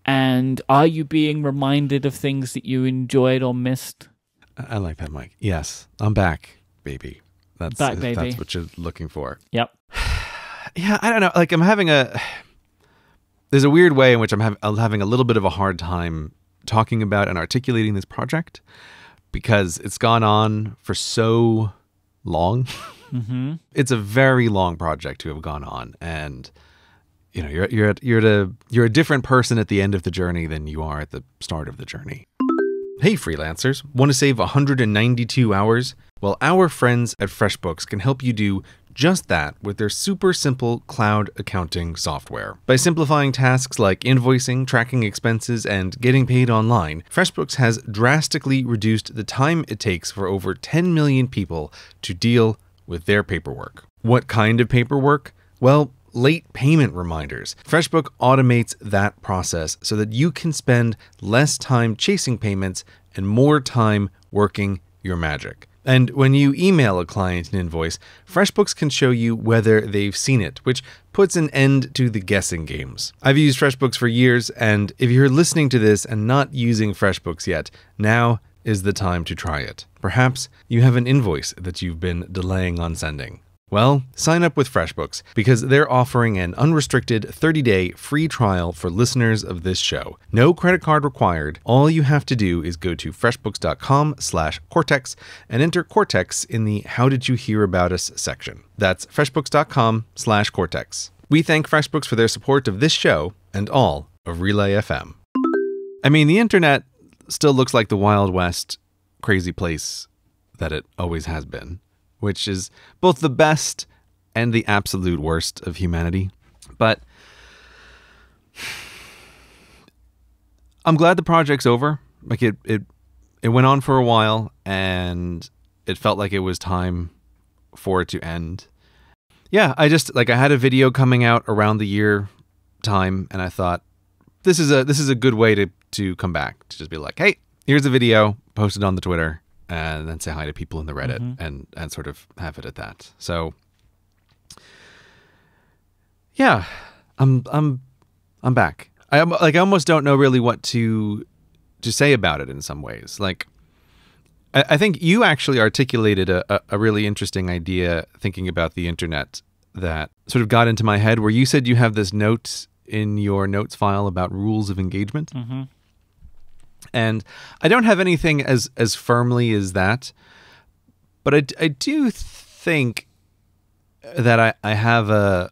Speaker 1: And are you being reminded of things that you enjoyed or missed?
Speaker 2: I like that, Myke. Yes, I'm back, baby. That's
Speaker 1: Back, baby.
Speaker 2: That's what you're looking for.
Speaker 1: Yep.
Speaker 2: Yeah, I don't know. Like, there's a weird way in which I'm having a little bit of a hard time talking about and articulating this project because it's gone on for so long. It's a very long project to have gone on, and you know, you're a different person at the end of the journey than you are at the start of the journey. Hey freelancers, want to save 192 hours? Well, our friends at FreshBooks can help you do just that with their super simple cloud accounting software. By simplifying tasks like invoicing, tracking expenses, and getting paid online, FreshBooks has drastically reduced the time it takes for over 10 million people to deal with their paperwork. What kind of paperwork? Well, late payment reminders. FreshBooks automates that process so that you can spend less time chasing payments and more time working your magic. And when you email a client an invoice, FreshBooks can show you whether they've seen it, which puts an end to the guessing games. I've used FreshBooks for years, and if you're listening to this and not using FreshBooks yet, now is the time to try it. Perhaps you have an invoice that you've been delaying on sending. Well, sign up with FreshBooks because they're offering an unrestricted 30-day free trial for listeners of this show. No credit card required. All you have to do is go to freshbooks.com/Cortex and enter Cortex in the How Did You Hear About Us section. That's freshbooks.com/Cortex. We thank FreshBooks for their support of this show and all of Relay FM. I mean, the internet still looks like the Wild West crazy place that it always has been, which is both the best and the absolute worst of humanity. But I'm glad the project's over. Like it went on for a while, and it felt like it was time for it to end. Yeah, I had a video coming out around the year time, and I thought this is a good way to come back, to just be like, hey, here's a video, post it on the Twitter, and then say hi to people in the Reddit and sort of have it at that. So yeah, I'm back. I almost don't know really what to say about it in some ways. Like, I think you actually articulated a really interesting idea thinking about the internet that sort of got into my head, where you said you have this note in your notes file about rules of engagement. And I don't have anything as firmly as that, but I do think that I have a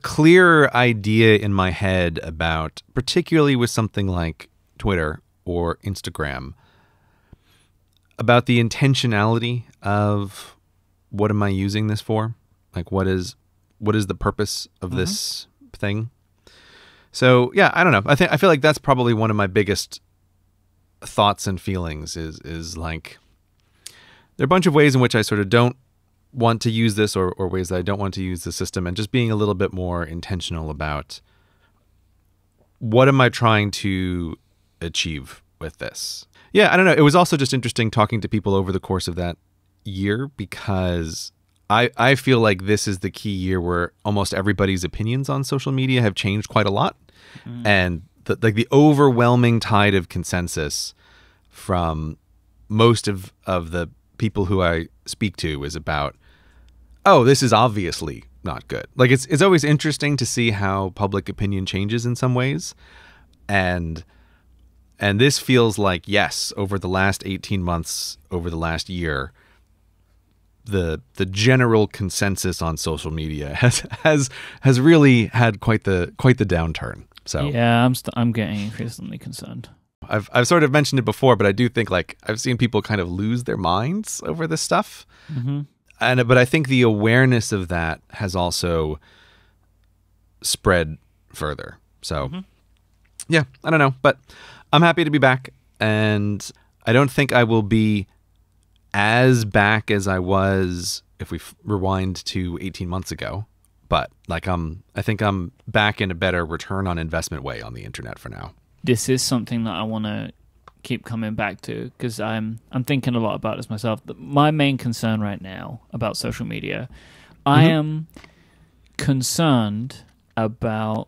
Speaker 2: clearer idea in my head about, particularly with something like Twitter or Instagram, about the intentionality of what am I using this for? Like, what is the purpose of this thing? So yeah, I don't know. I feel like that's probably one of my biggest thoughts and feelings is like, there are a bunch of ways in which I sort of don't want to use this, or ways that I don't want to use the system, and just being a little bit more intentional about what am I trying to achieve with this. Yeah, I don't know. It was also just interesting talking to people over the course of that year, because I feel like this is the key year where almost everybody's opinions on social media have changed quite a lot. And the overwhelming tide of consensus from most of the people who I speak to is about, oh, this is obviously not good. Like, it's always interesting to see how public opinion changes in some ways. And this feels like, yes, over the last 18 months, over the last year, the general consensus on social media has really had quite the downturn. So
Speaker 1: yeah, I'm getting increasingly concerned.
Speaker 2: I've sort of mentioned it before, but I do think, like, I've seen people kind of lose their minds over this stuff. But I think the awareness of that has also spread further. So yeah, I don't know, but I'm happy to be back, and I don't think I will be as back as I was if we rewind to 18 months ago, but like I think I'm back in a better return on investment way on the internet for now.
Speaker 1: this is something that I want to keep coming back to, because I'm thinking a lot about this myself. My main concern right now about social media, I am concerned about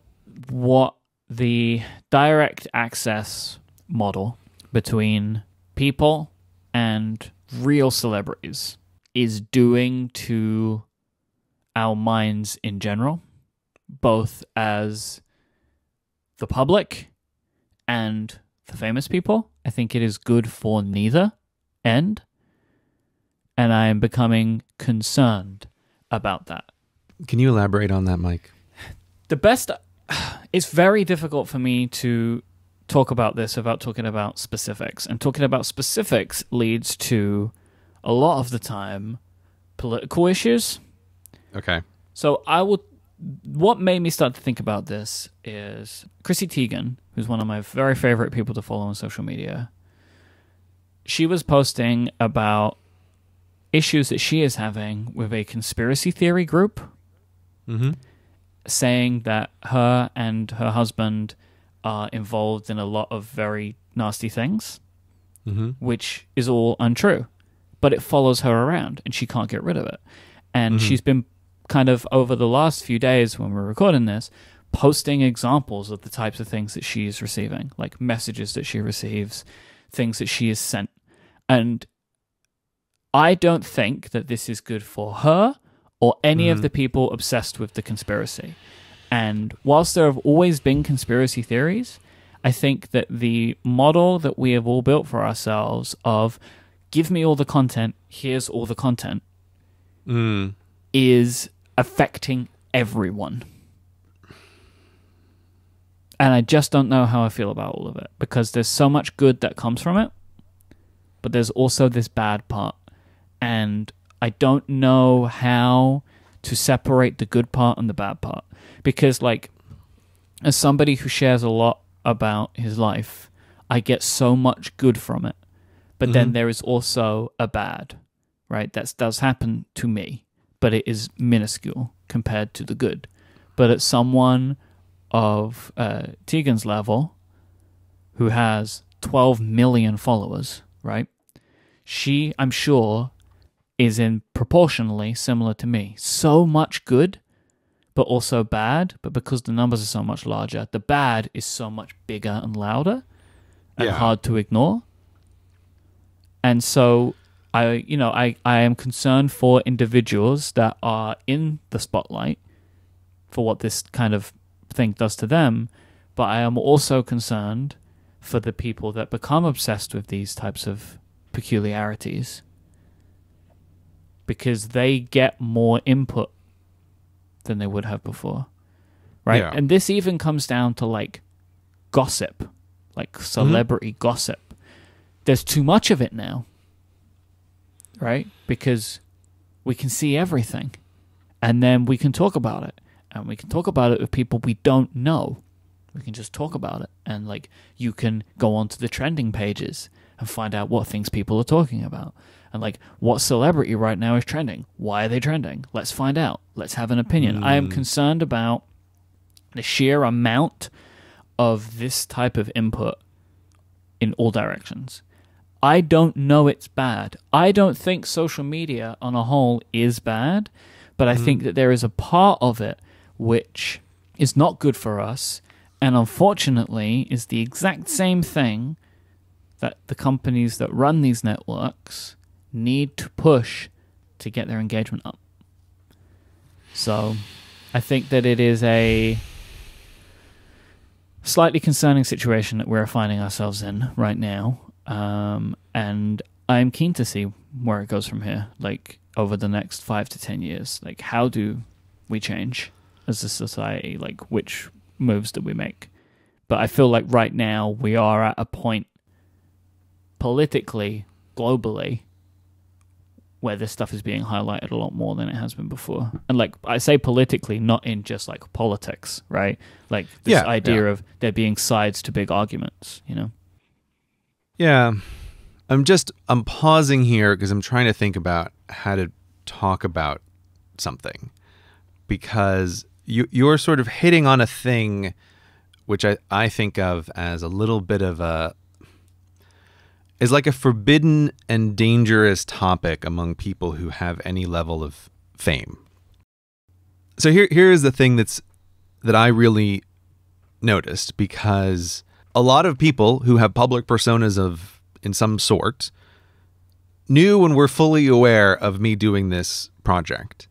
Speaker 1: what the direct access model between people and real celebrities is doing to our minds in general, both as the public and the famous people. I think it is good for neither end, and I am becoming concerned about that.
Speaker 2: Can you elaborate on that, Myke?
Speaker 1: It's very difficult for me to talk about this without talking about specifics, and talking about specifics leads to a lot of the time political issues.
Speaker 2: Okay.
Speaker 1: So what made me start to think about this is Chrissy Teigen, who's one of my very favorite people to follow on social media. She was posting about issues that she is having with a conspiracy theory group, saying that her and her husband are involved in a lot of very nasty things, which is all untrue. But it follows her around, and she can't get rid of it. And she's been kind of, over the last few days when we're recording this, posting examples of the types of things that she is receiving, like messages that she receives, things that she is sent. And I don't think that this is good for her or any of the people obsessed with the conspiracy. And whilst there have always been conspiracy theories, I think that the model that we have all built for ourselves of give me all the content, here's all the content, is affecting everyone. And I just don't know how I feel about all of it, because there's so much good that comes from it, but there's also this bad part. And I don't know how to separate the good part and the bad part. Because, like, as somebody who shares a lot about his life, I get so much good from it. But then there is also a bad, right? That does happen to me, but it is minuscule compared to the good. But at someone of Teigen's level, who has 12 million followers, right? She, I'm sure, is in proportionally similar to me. So much good, but also bad. But because the numbers are so much larger, the bad is so much bigger and louder and hard to ignore. And so I am concerned for individuals that are in the spotlight for what this kind of thing does to them, but I am also concerned for the people that become obsessed with these types of peculiarities, because they get more input than they would have before, right?
Speaker 2: Yeah.
Speaker 1: And this even comes down to, like, gossip, like celebrity gossip. There's too much of it now, right? Because we can see everything, and then we can talk about it, and we can talk about it with people we don't know. We can just talk about it, and, like, you can go onto the trending pages and find out what things people are talking about, and, like, what celebrity right now is trending. Why are they trending? Let's find out. Let's have an opinion. I am concerned about the sheer amount of this type of input in all directions. I don't know it's bad. I don't think social media on a whole is bad, but I think that there is a part of it which is not good for us, and unfortunately is the exact same thing that the companies that run these networks need to push to get their engagement up. So I think that it is a slightly concerning situation that we're finding ourselves in right now. And I'm keen to see where it goes from here, like, over the next 5 to 10 years. Like, how do we change as a society? Like, which moves do we make? But I feel like right now we are at a point politically, globally, where this stuff is being highlighted a lot more than it has been before. And, like, I say politically, not in just, like, politics, right? Like, this idea of there being sides to big arguments, you know?
Speaker 2: Yeah. I'm pausing here because I'm trying to think about how to talk about something, because you're sort of hitting on a thing which I think of as a little bit of is like a forbidden and dangerous topic among people who have any level of fame. So here is the thing that I really noticed, because a lot of people who have public personas in some sort knew and were fully aware of me doing this project.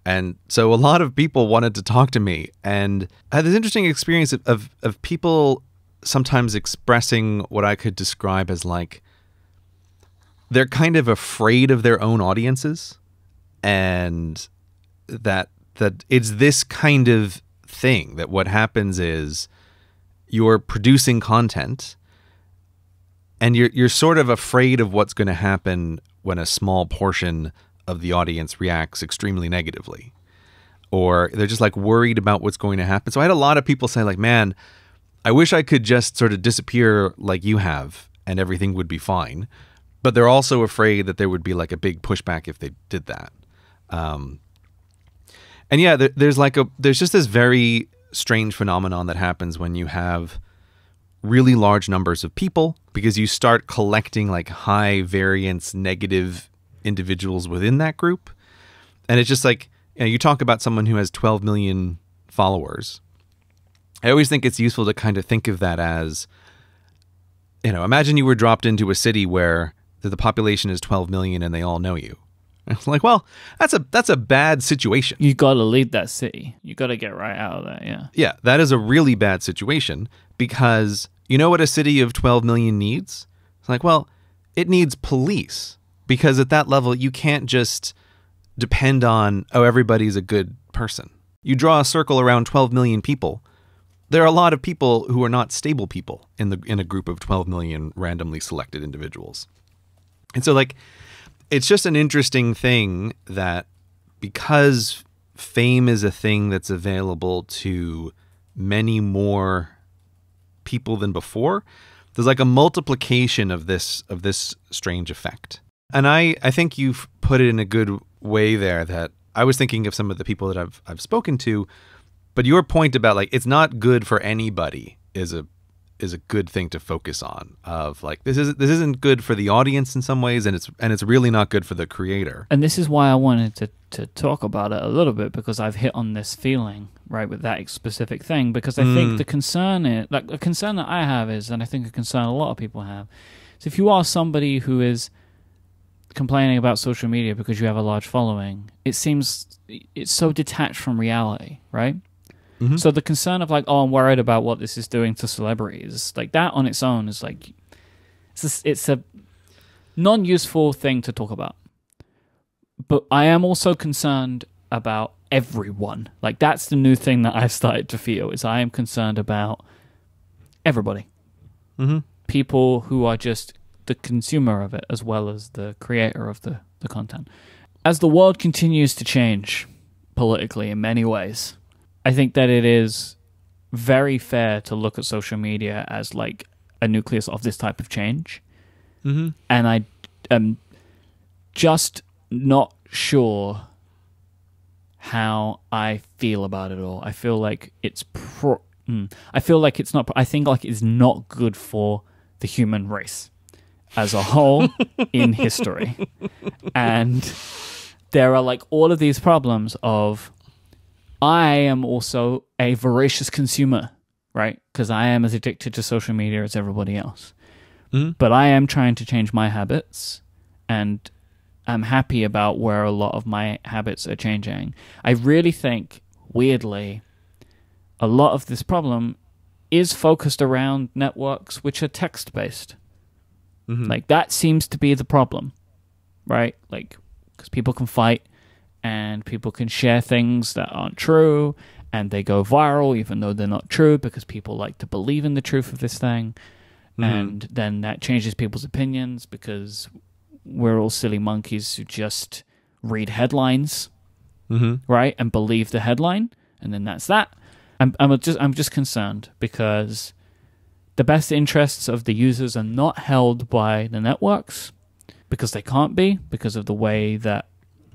Speaker 2: And so a lot of people wanted to talk to me, and I had this interesting experience of people sometimes expressing what I could describe as like, they're kind of afraid of their own audiences, and that it's this kind of thing, that what happens is you're producing content and you're sort of afraid of what's going to happen when a small portion of the audience reacts extremely negatively, or they're just like worried about what's going to happen. So I had a lot of people say like, man, I wish I could just sort of disappear like you have and everything would be fine. But they're also afraid that there would be like a big pushback if they did that. And yeah, there's just this very strange phenomenon that happens when you have really large numbers of people, because you start collecting like high variance negative individuals within that group. And it's just like, you talk about someone who has 12 million followers. I always think it's useful to kind of think of that as, imagine you were dropped into a city where the population is 12 million and they all know you. It's like, well, that's a bad situation.
Speaker 1: You got to lead that city. You got to get right out of that, yeah.
Speaker 2: Yeah, that is a really bad situation, because you know what a city of 12 million needs? It's like, well, it needs police, because at that level, you can't just depend on, everybody's a good person. You draw a circle around 12 million people. There are a lot of people who are not stable people in a group of 12 million randomly selected individuals. And so like, it's just an interesting thing that because fame is a thing that's available to many more people than before, there's like a multiplication of this strange effect. And I think you've put it in a good way there, that I was thinking of some of the people that I've spoken to, but your point about like, it's not good for anybody is a good thing to focus on, of like, this isn't good for the audience in some ways, and it's really not good for the creator.
Speaker 1: And this is why I wanted to talk about it a little bit, because I've hit on this feeling, right, with that specific thing, because I think the concern is, like, a concern that I have is, and I think a concern a lot of people have, is if you are somebody who is complaining about social media because you have a large following, it seems it's so detached from reality, right? Mm-hmm. So the concern of like, I'm worried about what this is doing to celebrities, like that on its own is like, it's a non-useful thing to talk about. But I am also concerned about everyone. Like that's the new thing that I've started to feel, is I am concerned about everybody. Mm-hmm. People who are just the consumer of it as well as the creator of the content. As the world continues to change politically in many ways, I think that it is very fair to look at social media as like a nucleus of this type of change. Mm-hmm. And I am just not sure how I feel about it all. I feel like it's I feel like it's not. I think like it's not good for the human race as a whole in history. And there are like all of these problems of, I am also a voracious consumer, right? Because I am as addicted to social media as everybody else. Mm-hmm. But I am trying to change my habits, and I'm happy about where a lot of my habits are changing. I really think, weirdly, a lot of this problem is focused around networks which are text-based. Mm-hmm. Like, that seems to be the problem, right? Like, because people can fight, and people can share things that aren't true, and they go viral even though they're not true, because people like to believe in the truth of this thing. Mm-hmm. And then that changes people's opinions, because we're all silly monkeys who just read headlines, mm-hmm. right, and believe the headline, and then that's that. I'm just concerned because the best interests of the users are not held by the networks, because they can't be, because of the way that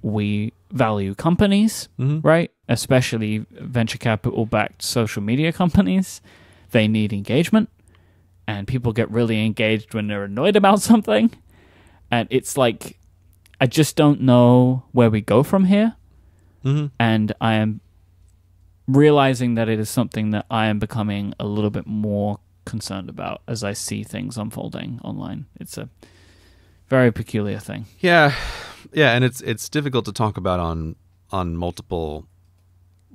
Speaker 1: we value companies, mm-hmm. right? Especially venture capital-backed social media companies. they need engagement, and people get really engaged when they're annoyed about something. And it's like, I just don't know where we go from here.
Speaker 2: Mm-hmm.
Speaker 1: And I am realizing that it is something that I am becoming a little bit more concerned about as I see things unfolding online. It's a very peculiar thing.
Speaker 2: Yeah, and it's difficult to talk about on multiple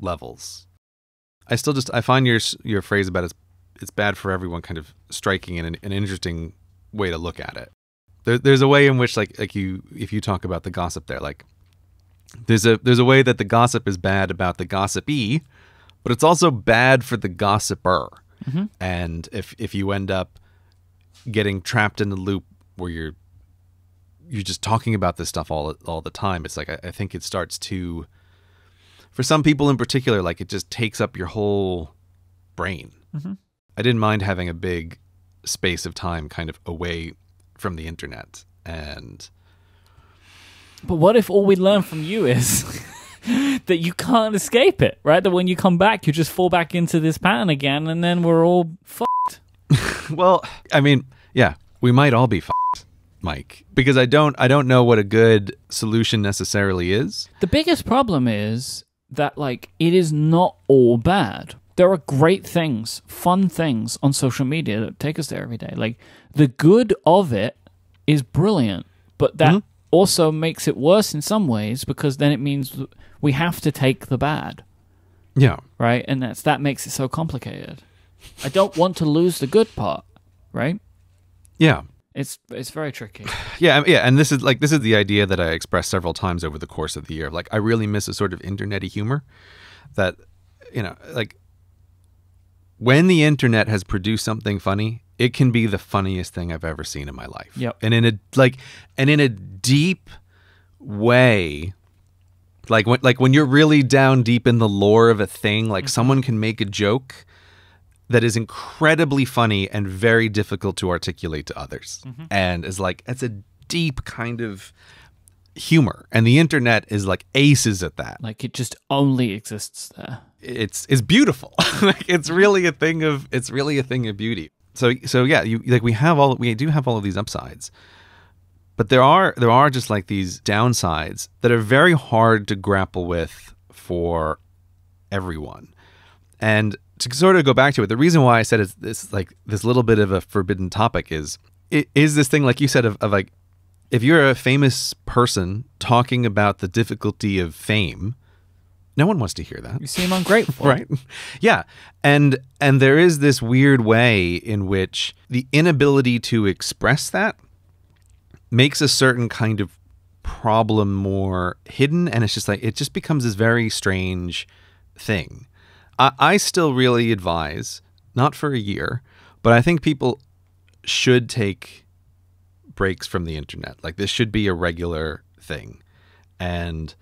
Speaker 2: levels. I find your phrase about it's bad for everyone kind of striking in an interesting way to look at it. There's a way in which if you talk about the gossip there, like there's a way that the gossip is bad about the gossipee, but it's also bad for the gossiper.
Speaker 1: Mm-hmm.
Speaker 2: And if you end up getting trapped in the loop where you're just talking about this stuff all the time, it's like I think it starts to, for some people in particular, like it just takes up your whole brain.
Speaker 1: Mm-hmm.
Speaker 2: I didn't mind having a big space of time kind of away from the internet.
Speaker 1: But what if all we learn from you is that you can't escape it, right? That when you come back, you just fall back into this pattern again, and then we're all fucked.
Speaker 2: Well, I mean, yeah, we might all be fucked, Myke, because I don't know what a good solution necessarily is.
Speaker 1: The biggest problem is that, like, it is not all bad. There are great things, fun things on social media that take us there every day. Like, the good of it is brilliant, but that also makes it worse in some ways, because then it means we have to take the bad.
Speaker 2: Yeah.
Speaker 1: Right? And that makes it so complicated. I don't want to lose the good part, right?
Speaker 2: Yeah.
Speaker 1: It's very tricky.
Speaker 2: Yeah, and this is the idea that I expressed several times over the course of the year. Like, I really miss a sort of internet-y humor that, like, when the internet has produced something funny, it can be the funniest thing I've ever seen in my life.
Speaker 1: Yep.
Speaker 2: And in a deep way, like when you're really down deep in the lore of a thing, like someone can make a joke that is incredibly funny and very difficult to articulate to others. Mm-hmm. And is like, it's a deep kind of humor. And the internet is like aces at that.
Speaker 1: Like, it just only exists there.
Speaker 2: It's beautiful. Like, it's really a thing of beauty. So yeah, we do have all of these upsides. But there are just like these downsides that are very hard to grapple with for everyone. And to sort of go back to it, the reason why I said it's this little bit of a forbidden topic is this thing, like you said, of like, if you're a famous person talking about the difficulty of fame, no one wants to hear that.
Speaker 1: You seem ungrateful.
Speaker 2: Right? Yeah. And there is this weird way in which the inability to express that makes a certain kind of problem more hidden, and it's just like, it just becomes this very strange thing. I still really advise, not for a year, but I think people should take breaks from the internet. Like, this should be a regular thing. And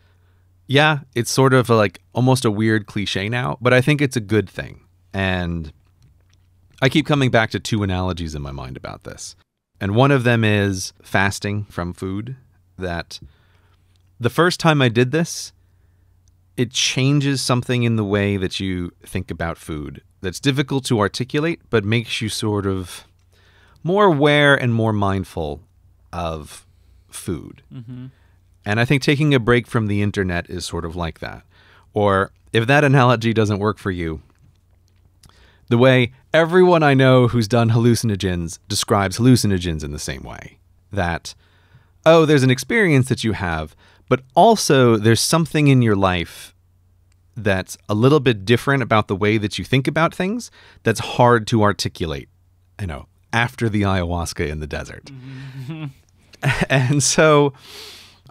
Speaker 2: yeah, it's sort of like almost a weird cliche now, but I think it's a good thing. And I keep coming back to two analogies in my mind about this. And one of them is fasting from food, that the first time I did this, it changes something in the way that you think about food that's difficult to articulate, but makes you sort of more aware and more mindful of food. Mm-hmm. And I think taking a break from the internet is sort of like that. Or if that analogy doesn't work for you, the way everyone I know who's done hallucinogens describes hallucinogens in the same way. That, oh, there's an experience that you have, but also there's something in your life that's a little bit different about the way that you think about things that's hard to articulate, after the ayahuasca in the desert. Mm-hmm. And so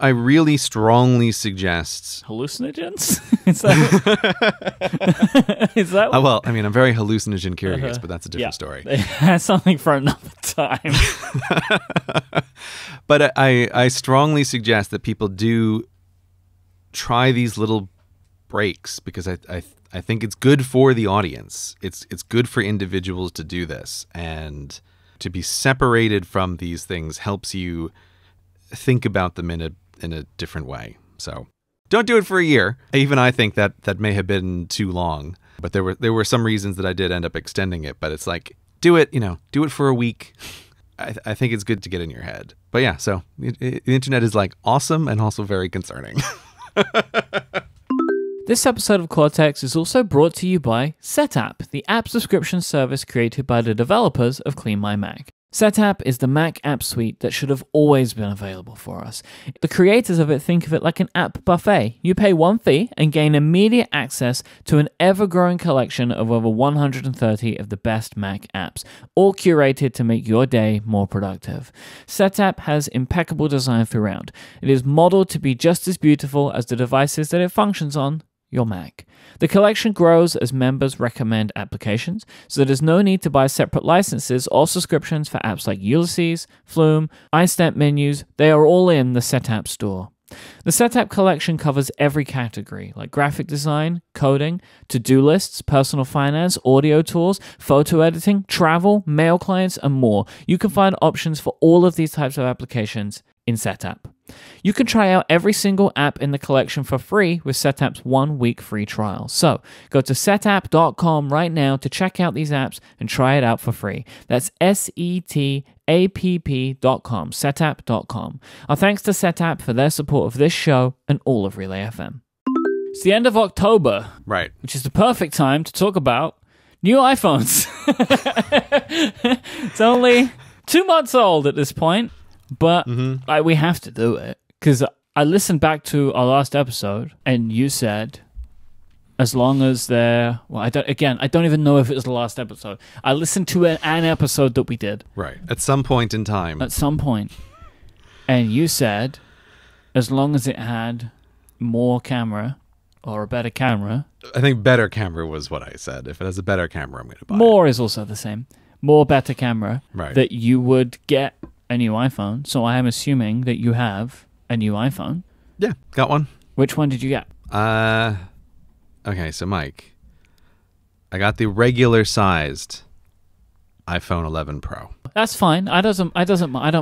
Speaker 2: I really strongly suggest
Speaker 1: hallucinogens. Is that is that?
Speaker 2: Well, I mean, I'm very hallucinogen curious, but that's a different story.
Speaker 1: That's something for another time.
Speaker 2: But I strongly suggest that people do try these little breaks, because I think it's good for the audience. It's good for individuals to do this, and to be separated from these things helps you think about them in a different way. So don't do it for a year. Even I think that may have been too long. But there were some reasons that I did end up extending it. But it's like, do it for a week. I think it's good to get in your head. But yeah, so the internet is like awesome and also very concerning.
Speaker 1: This episode of Cortex is also brought to you by Setapp, the app subscription service created by the developers of Clean My Mac. Setapp is the Mac app suite that should have always been available for us. The creators of it think of it like an app buffet. You pay one fee and gain immediate access to an ever-growing collection of over 130 of the best Mac apps, all curated to make your day more productive. Setapp has impeccable design throughout. It is modeled to be just as beautiful as the devices that it functions on, your Mac. The collection grows as members recommend applications, so there's no need to buy separate licenses or subscriptions for apps like Ulysses, Flume, iStamp menus. They are all in the Setapp store. The Setapp collection covers every category, like graphic design, coding, to-do lists, personal finance, audio tools, photo editing, travel, mail clients, and more. You can find options for all of these types of applications in Setapp. You can try out every single app in the collection for free with Setapp's 1-week free trial. So go to setapp.com right now to check out these apps and try it out for free. That's setapp.com, setapp.com. Our thanks to Setapp for their support of this show and all of Relay FM. It's the end of October,
Speaker 2: Right.
Speaker 1: which is the perfect time to talk about new iPhones. It's only 2 months old at this point. But we have to do it because I listened back to our last episode and you said, as long as they're... Well, I don't even know if it was the last episode. I listened to an episode that we did.
Speaker 2: Right. At some point in time.
Speaker 1: At some point. And you said, as long as it had more camera or a better camera...
Speaker 2: I think better camera was what I said. If it has a better camera, I'm going to buy
Speaker 1: more
Speaker 2: it.
Speaker 1: is also the same. More better camera.
Speaker 2: Right.
Speaker 1: That you would get a new iPhone. So I am assuming that you have a new iPhone.
Speaker 2: Yeah, got one.
Speaker 1: Which one did you get?
Speaker 2: Okay, so Myke, I got the regular sized iPhone 11 Pro.
Speaker 1: That's fine. I don't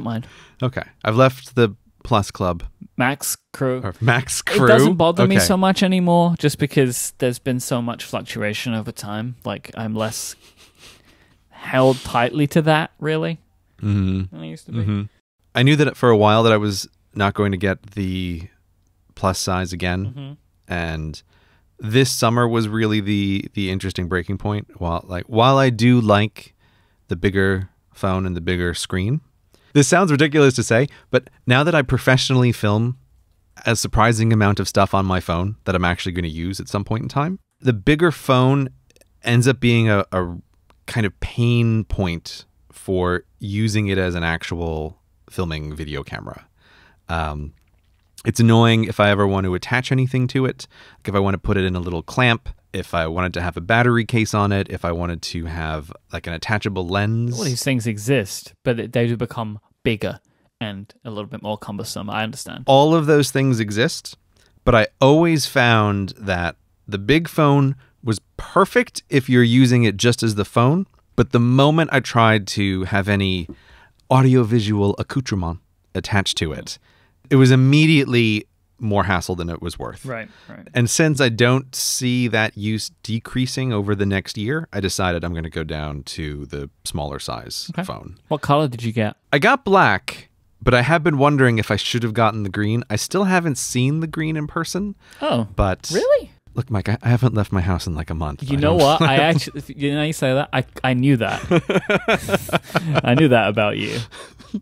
Speaker 1: mind.
Speaker 2: Okay, I've left the Plus Club.
Speaker 1: Max Crew.
Speaker 2: Or Max Crew.
Speaker 1: It doesn't bother me
Speaker 2: Okay.
Speaker 1: so much anymore, just because there's been so much fluctuation over time. Like I'm less held tightly to that, really. Than I used to be.
Speaker 2: I knew that for a while that I was not going to get the plus size again, and this summer was really the interesting breaking point. While I do like the bigger phone and the bigger screen, this sounds ridiculous to say, but now that I professionally film a surprising amount of stuff on my phone that I'm actually going to use at some point in time, the bigger phone ends up being a kind of pain point for using it as an actual filming video camera. It's annoying if I ever want to attach anything to it, like if I want to put it in a little clamp, if I wanted to have a battery case on it, if I wanted to have like an attachable lens.
Speaker 1: All these things exist, but they do become bigger and a little bit more cumbersome. I understand.
Speaker 2: All of those things exist, but I always found that the big phone was perfect if you're using it just as the phone. But the moment I tried to have any audiovisual accoutrement attached to it, it was immediately more hassle than it was worth.
Speaker 1: Right.
Speaker 2: And since I don't see that use decreasing over the next year, I decided I'm going to go down to the smaller size phone.
Speaker 1: What color did you get?
Speaker 2: I got black, but I have been wondering if I should have gotten the green. I still haven't seen the green in person.
Speaker 1: Oh,
Speaker 2: but
Speaker 1: really?
Speaker 2: Look, Myke, I haven't left my house in like a month.
Speaker 1: You know what? I actually, you say that, I knew that. I knew that about you.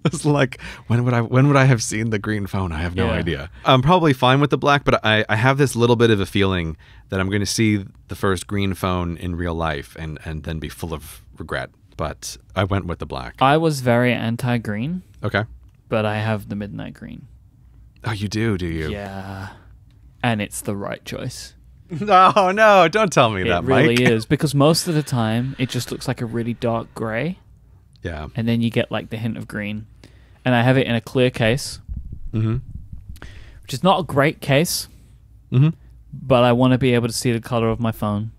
Speaker 2: It's like, when would I have seen the green phone? I have no idea. I'm probably fine with the black, but I have this little bit of a feeling that I'm going to see the first green phone in real life and then be full of regret. But I went with the black.
Speaker 1: I was very anti-green.
Speaker 2: Okay.
Speaker 1: But I have the midnight green.
Speaker 2: Oh, you do you?
Speaker 1: Yeah. And it's the right choice.
Speaker 2: No, don't tell me that, Myke.
Speaker 1: It really is, because most of the time it just looks like a really dark gray.
Speaker 2: Yeah.
Speaker 1: And then you get like the hint of green. And I have it in a clear case, which is not a great case, but I want to be able to see the color of my phone.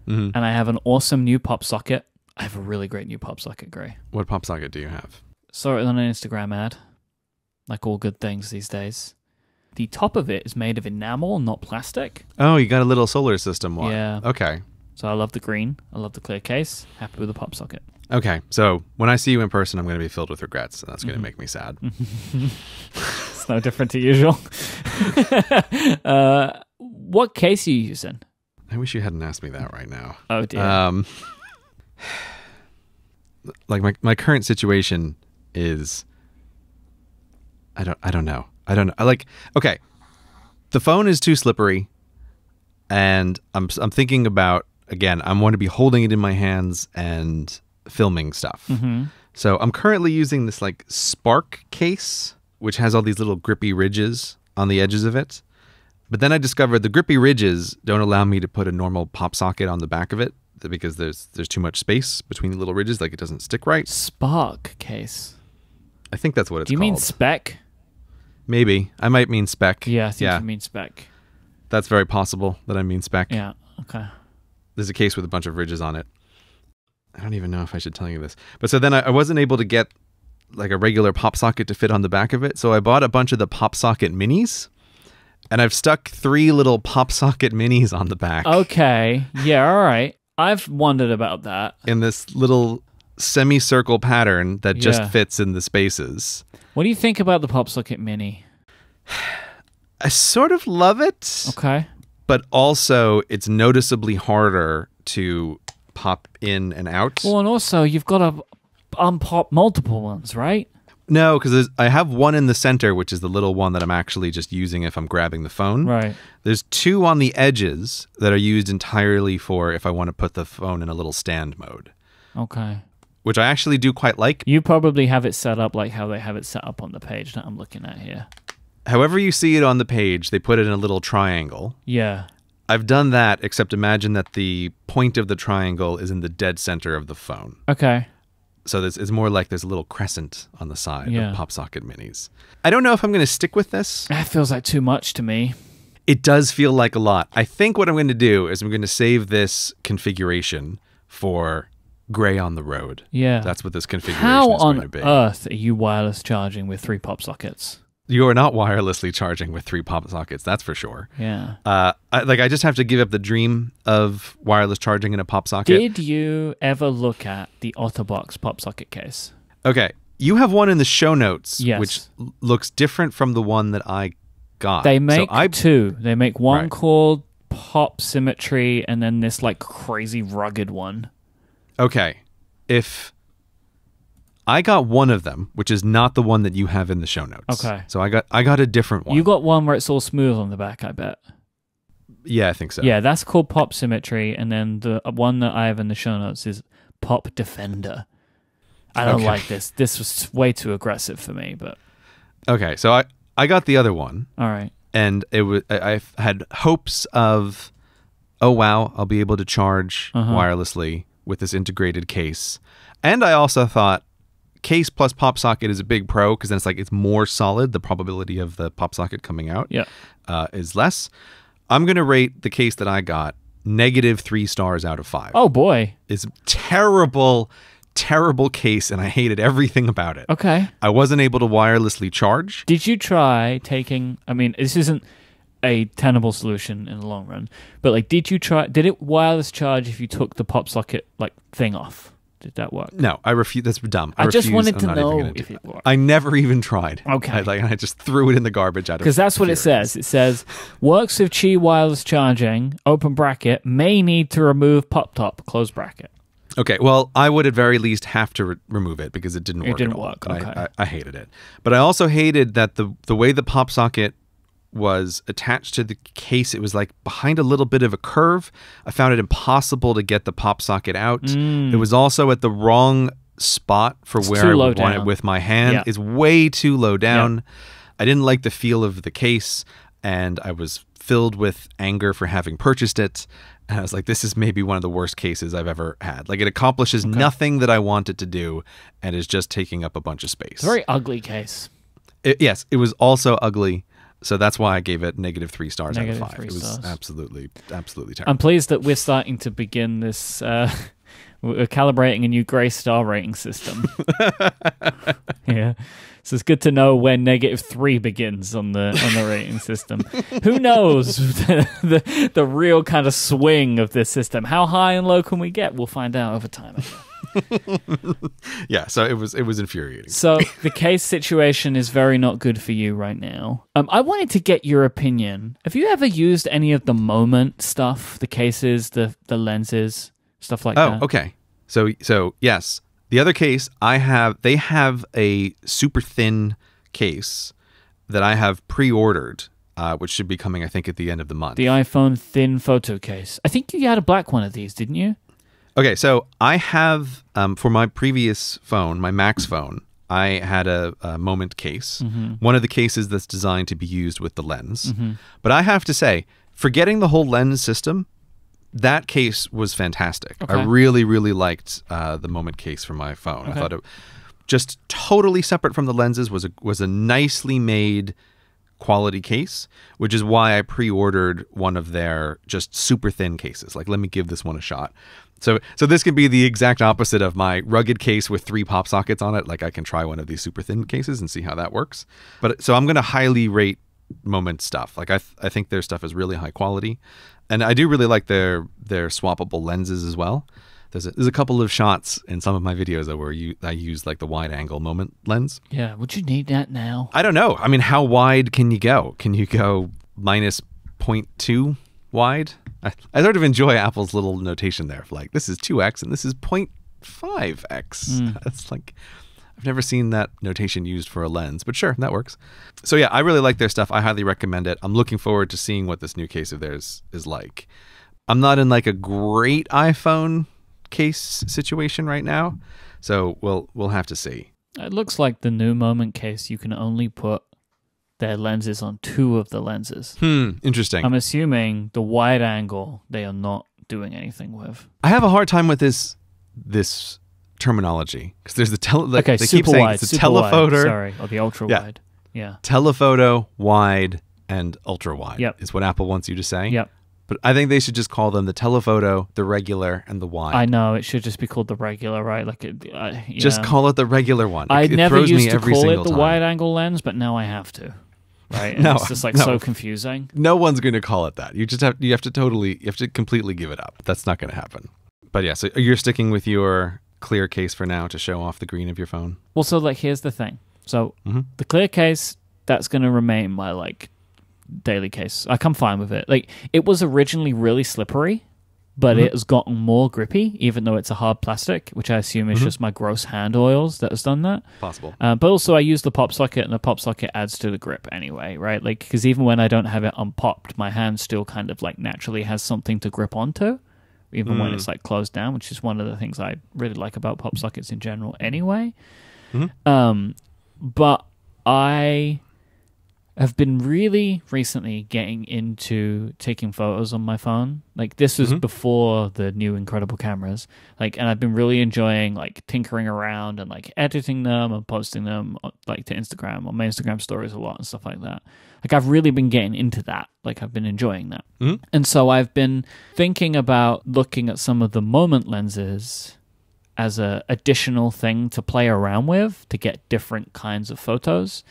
Speaker 1: And I have an awesome new pop socket. I have a really great new pop socket gray.
Speaker 2: What pop socket do you have?
Speaker 1: Saw it on an Instagram ad, like all good things these days. The top of it is made of enamel, not plastic.
Speaker 2: Oh, you got a little solar system one.
Speaker 1: Yeah.
Speaker 2: Okay.
Speaker 1: So I love the green. I love the clear case. Happy with the pop socket.
Speaker 2: Okay, so when I see you in person, I'm going to be filled with regrets, and that's going to make me sad.
Speaker 1: It's no different to usual. What case are you using?
Speaker 2: I wish you hadn't asked me that right now.
Speaker 1: Oh, dear.
Speaker 2: Like my current situation is, I don't know. Okay, the phone is too slippery, and I'm thinking about, again, I want to be holding it in my hands and filming stuff. So I'm currently using this like Spark case, which has all these little grippy ridges on the edges of it. But then I discovered the grippy ridges don't allow me to put a normal pop socket on the back of it because there's too much space between the little ridges, like it doesn't stick right.
Speaker 1: Spark case.
Speaker 2: I think that's what it's called.
Speaker 1: Do you mean spec?
Speaker 2: Maybe. I might mean spec.
Speaker 1: Yeah, I think you mean spec.
Speaker 2: That's very possible that I mean spec.
Speaker 1: Yeah, okay.
Speaker 2: There's a case with a bunch of ridges on it. I don't even know if I should tell you this. But so then I wasn't able to get like a regular pop socket to fit on the back of it. So I bought a bunch of the pop socket minis, and I've stuck 3 little pop socket minis on the back.
Speaker 1: Okay. Yeah, all right. I've wondered about that.
Speaker 2: In this little semicircle pattern that just fits in the spaces.
Speaker 1: What do you think about the pop socket mini?
Speaker 2: I sort of love it.
Speaker 1: Okay.
Speaker 2: But also it's noticeably harder to pop in and out.
Speaker 1: Well, and also you've got to unpop multiple ones, right?
Speaker 2: No, because I have one in the center, which is the little one that I'm actually just using if I'm grabbing the phone.
Speaker 1: Right.
Speaker 2: There's 2 on the edges that are used entirely for if I want to put the phone in a little stand mode.
Speaker 1: Okay.
Speaker 2: Which I actually do quite like.
Speaker 1: You probably have it set up like how they have it set up on the page that I'm looking at here.
Speaker 2: However you see it on the page, they put it in a little triangle.
Speaker 1: Yeah.
Speaker 2: I've done that, except imagine that the point of the triangle is in the dead center of the phone.
Speaker 1: Okay.
Speaker 2: So it's more like there's a little crescent on the side
Speaker 1: of
Speaker 2: pop socket minis. I don't know if I'm going to stick with this.
Speaker 1: That feels like too much to me.
Speaker 2: It does feel like a lot. I think what I'm going to do is I'm going to save this configuration for gray on the road.
Speaker 1: Yeah.
Speaker 2: That's what this configuration is going to be.
Speaker 1: How on earth are you wireless charging with 3 pop sockets?
Speaker 2: You are not wirelessly charging with 3 pop sockets, that's for sure.
Speaker 1: Yeah.
Speaker 2: I just have to give up the dream of wireless charging in a pop socket.
Speaker 1: Did you ever look at the OtterBox pop socket case?
Speaker 2: Okay. You have one in the show notes,
Speaker 1: yes,
Speaker 2: which looks different from the one that I got.
Speaker 1: They make 2. They make one called Pop Symmetry and then this like crazy rugged one.
Speaker 2: Okay. If I got one of them, which is not the one that you have in the show notes.
Speaker 1: Okay.
Speaker 2: So I got a different one.
Speaker 1: You got one where it's all smooth on the back, I bet.
Speaker 2: Yeah, I think so.
Speaker 1: Yeah, that's called Pop Symmetry, and then the one that I have in the show notes is Pop Defender. I don't like this. This was way too aggressive for me, but...
Speaker 2: Okay, so I got the other one.
Speaker 1: All right.
Speaker 2: And I had hopes of, oh wow, I'll be able to charge wirelessly with this integrated case. And I also thought, case plus pop socket is a big pro because then it's more solid. The probability of the pop socket coming out is less. I'm going to rate the case that I got -3 stars out of 5.
Speaker 1: Oh boy.
Speaker 2: It's terrible case and I hated everything about it.
Speaker 1: Okay.
Speaker 2: I wasn't able to wirelessly charge.
Speaker 1: Did you try taking, I mean, this isn't a tenable solution in the long run, but did it wireless charge if you took the pop socket thing off? Did that work?
Speaker 2: No, I refuse. That's dumb.
Speaker 1: I just wanted to know if it worked.
Speaker 2: I never even tried.
Speaker 1: Okay.
Speaker 2: I just threw it in the garbage out of
Speaker 1: because that's what it says. It says, works with Qi wireless charging, open bracket, may need to remove pop top, close bracket.
Speaker 2: Okay, well, I would at very least have to remove it because it didn't work at all.
Speaker 1: Work. Okay.
Speaker 2: I hated it. But I also hated that the way the pop socket was attached to the case, it was behind a little bit of a curve. I found it impossible to get the pop socket out. It was also at the wrong spot for where I would want it with my hand.
Speaker 1: Yeah.
Speaker 2: It's way too low down. I didn't like the feel of the case, and I was filled with anger for having purchased it. And I was like, this is maybe one of the worst cases I've ever had. It accomplishes nothing that I want it to do and is just taking up a bunch of space.
Speaker 1: It's a very ugly case.
Speaker 2: Yes, it was also ugly. So that's why I gave it -3 stars out of 5. It was
Speaker 1: stars.
Speaker 2: absolutely terrible.
Speaker 1: I'm pleased that we're starting to begin this We're calibrating a new gray star rating system. Yeah. So it's good to know when -3 begins on the rating system. Who knows the real kind of swing of this system? How high and low can we get? We'll find out over time.
Speaker 2: Yeah, so it was infuriating.
Speaker 1: So the case situation is very not good for you right now. I wanted to get your opinion. Have you ever used any of the moment stuff, the cases, the lenses, stuff like that?
Speaker 2: Oh, okay. So yes. The other case they have a super thin case that I have pre-ordered, which should be coming, I think, at the end of the month.
Speaker 1: The iPhone thin photo case. I think you had a black one of these, didn't you?
Speaker 2: Okay, so I have, for my previous phone, my Max phone, I had a moment case. One of the cases that's designed to be used with the lens. But I have to say, forgetting the whole lens system, that case was fantastic.
Speaker 1: Okay.
Speaker 2: I really, really liked the moment case for my phone.
Speaker 1: Okay.
Speaker 2: I thought it just totally separate from the lenses was a nicely made quality case, which is why I pre-ordered one of their just super thin cases. Like, let me give this one a shot. So this could be the exact opposite of my rugged case with 3 pop sockets on it. Like, I can try one of these super thin cases and see how that works. But so I'm going to highly rate Moment stuff. Like, I think their stuff is really high quality, and I do really like their swappable lenses as well. There's a couple of shots in some of my videos though where I use like the wide angle Moment lens.
Speaker 1: Yeah, would you need that now?
Speaker 2: I don't know. I mean, how wide can you go? Can you go -0.2 wide? I sort of enjoy Apple's little notation there of like, this is 2x and this is 0.5x. It's like, I've never seen that notation used for a lens, but sure, that works. So yeah, I really like their stuff. I highly recommend it. I'm looking forward to seeing what this new case of theirs is like. I'm not in like a great iPhone case situation right now, so we'll have to see.
Speaker 1: It looks like the new Moment case, you can only put their lenses on 2 of the lenses.
Speaker 2: Interesting.
Speaker 1: I'm assuming the wide angle they are not doing anything with.
Speaker 2: I have a hard time with this terminology because there's the
Speaker 1: okay,
Speaker 2: they
Speaker 1: super
Speaker 2: keep saying
Speaker 1: wide,
Speaker 2: it's a
Speaker 1: super
Speaker 2: telephoto,
Speaker 1: wide, sorry, or the ultra wide. Yeah.
Speaker 2: Telephoto, wide, and ultra wide.
Speaker 1: Yep.
Speaker 2: Is what Apple wants you to say.
Speaker 1: Yep.
Speaker 2: But I think they should just call them the telephoto, the regular, and the wide.
Speaker 1: I know, it should just be called the regular, right? Like,
Speaker 2: just call it the regular one.
Speaker 1: I never
Speaker 2: throws
Speaker 1: used
Speaker 2: me
Speaker 1: to
Speaker 2: every
Speaker 1: call it
Speaker 2: single
Speaker 1: the
Speaker 2: time.
Speaker 1: wide angle lens, but now I have to. Right? And
Speaker 2: No,
Speaker 1: it's just like
Speaker 2: no.
Speaker 1: so confusing.
Speaker 2: No one's going to call it that. You have to completely give it up. That's not going to happen. But yeah, so you're sticking with your clear case for now to show off the green of your phone.
Speaker 1: Well, so like here's the thing. So the clear case, that's going to remain my like daily case. I'm fine with it. Like, it was originally really slippery, but it has gotten more grippy, even though it's a hard plastic, which I assume is just my gross hand oils that has done that.
Speaker 2: Possible.
Speaker 1: But also I use the pop socket, and the pop socket adds to the grip anyway, right? Like, because even when I don't have it unpopped, my hand still kind of like naturally has something to grip onto, even when it's like closed down, which is one of the things I really like about pop sockets in general anyway. But I have been really recently getting into taking photos on my phone. Like, this was before the new incredible cameras. Like, and I've been really enjoying like tinkering around and like editing them and posting them like to Instagram on my Instagram stories a lot and stuff like that. Like, I've really been getting into that. Like, I've been enjoying that. And so I've been thinking about looking at some of the Moment lenses as a additional thing to play around with to get different kinds of photos.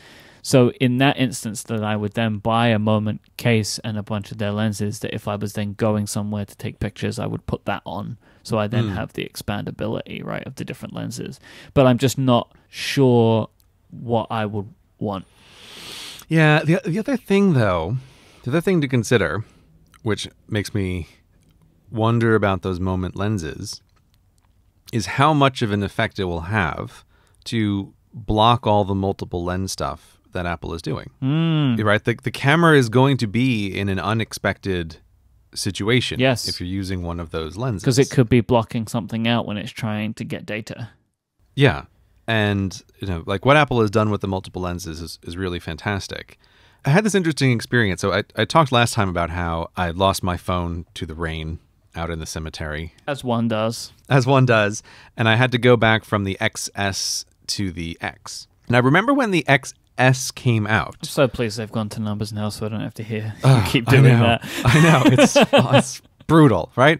Speaker 1: So in that instance, that I would then buy a Moment case and a bunch of their lenses, that if I was then going somewhere to take pictures, I would put that on. So I then have the expandability, right, of the different lenses. But I'm just not sure what I would want.
Speaker 2: Yeah, the other thing, though, the other thing to consider, which makes me wonder about those Moment lenses, is how much of an effect it will have to block all the multiple lens stuff that Apple is doing. Right? The camera is going to be in an unexpected situation if you're using one of those lenses.
Speaker 1: Because it could be blocking something out when it's trying to get data.
Speaker 2: Yeah. And, you know, like what Apple has done with the multiple lenses is really fantastic. I had this interesting experience. So I talked last time about how I lost my phone to the rain out in the cemetery.
Speaker 1: As one does.
Speaker 2: As one does. And I had to go back from the XS to the X. And I remember when the XS came out.
Speaker 1: I'm so pleased they've gone to numbers now, so I don't have to hear you keep doing that.
Speaker 2: I know. It's brutal, right?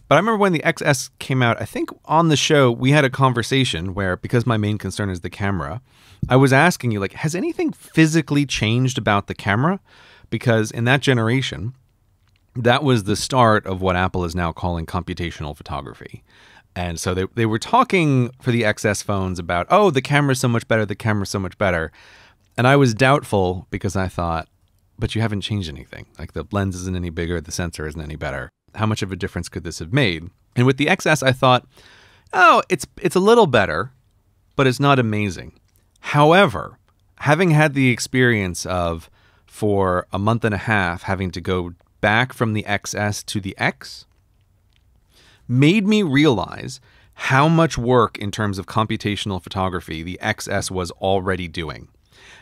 Speaker 2: But I remember when the XS came out, I think on the show, we had a conversation where, because my main concern is the camera, I was asking you, like, has anything physically changed about the camera? Because in that generation, that was the start of what Apple is now calling computational photography. And so they were talking for the XS phones about, oh, the camera's so much better, the camera's so much better. And I was doubtful because I thought, but you haven't changed anything. Like, the lens isn't any bigger, the sensor isn't any better. How much of a difference could this have made? And with the XS, I thought, oh, it's a little better, but it's not amazing. However, having had the experience of, for a month and a half, having to go back from the XS to the X, made me realize how much work in terms of computational photography the XS was already doing.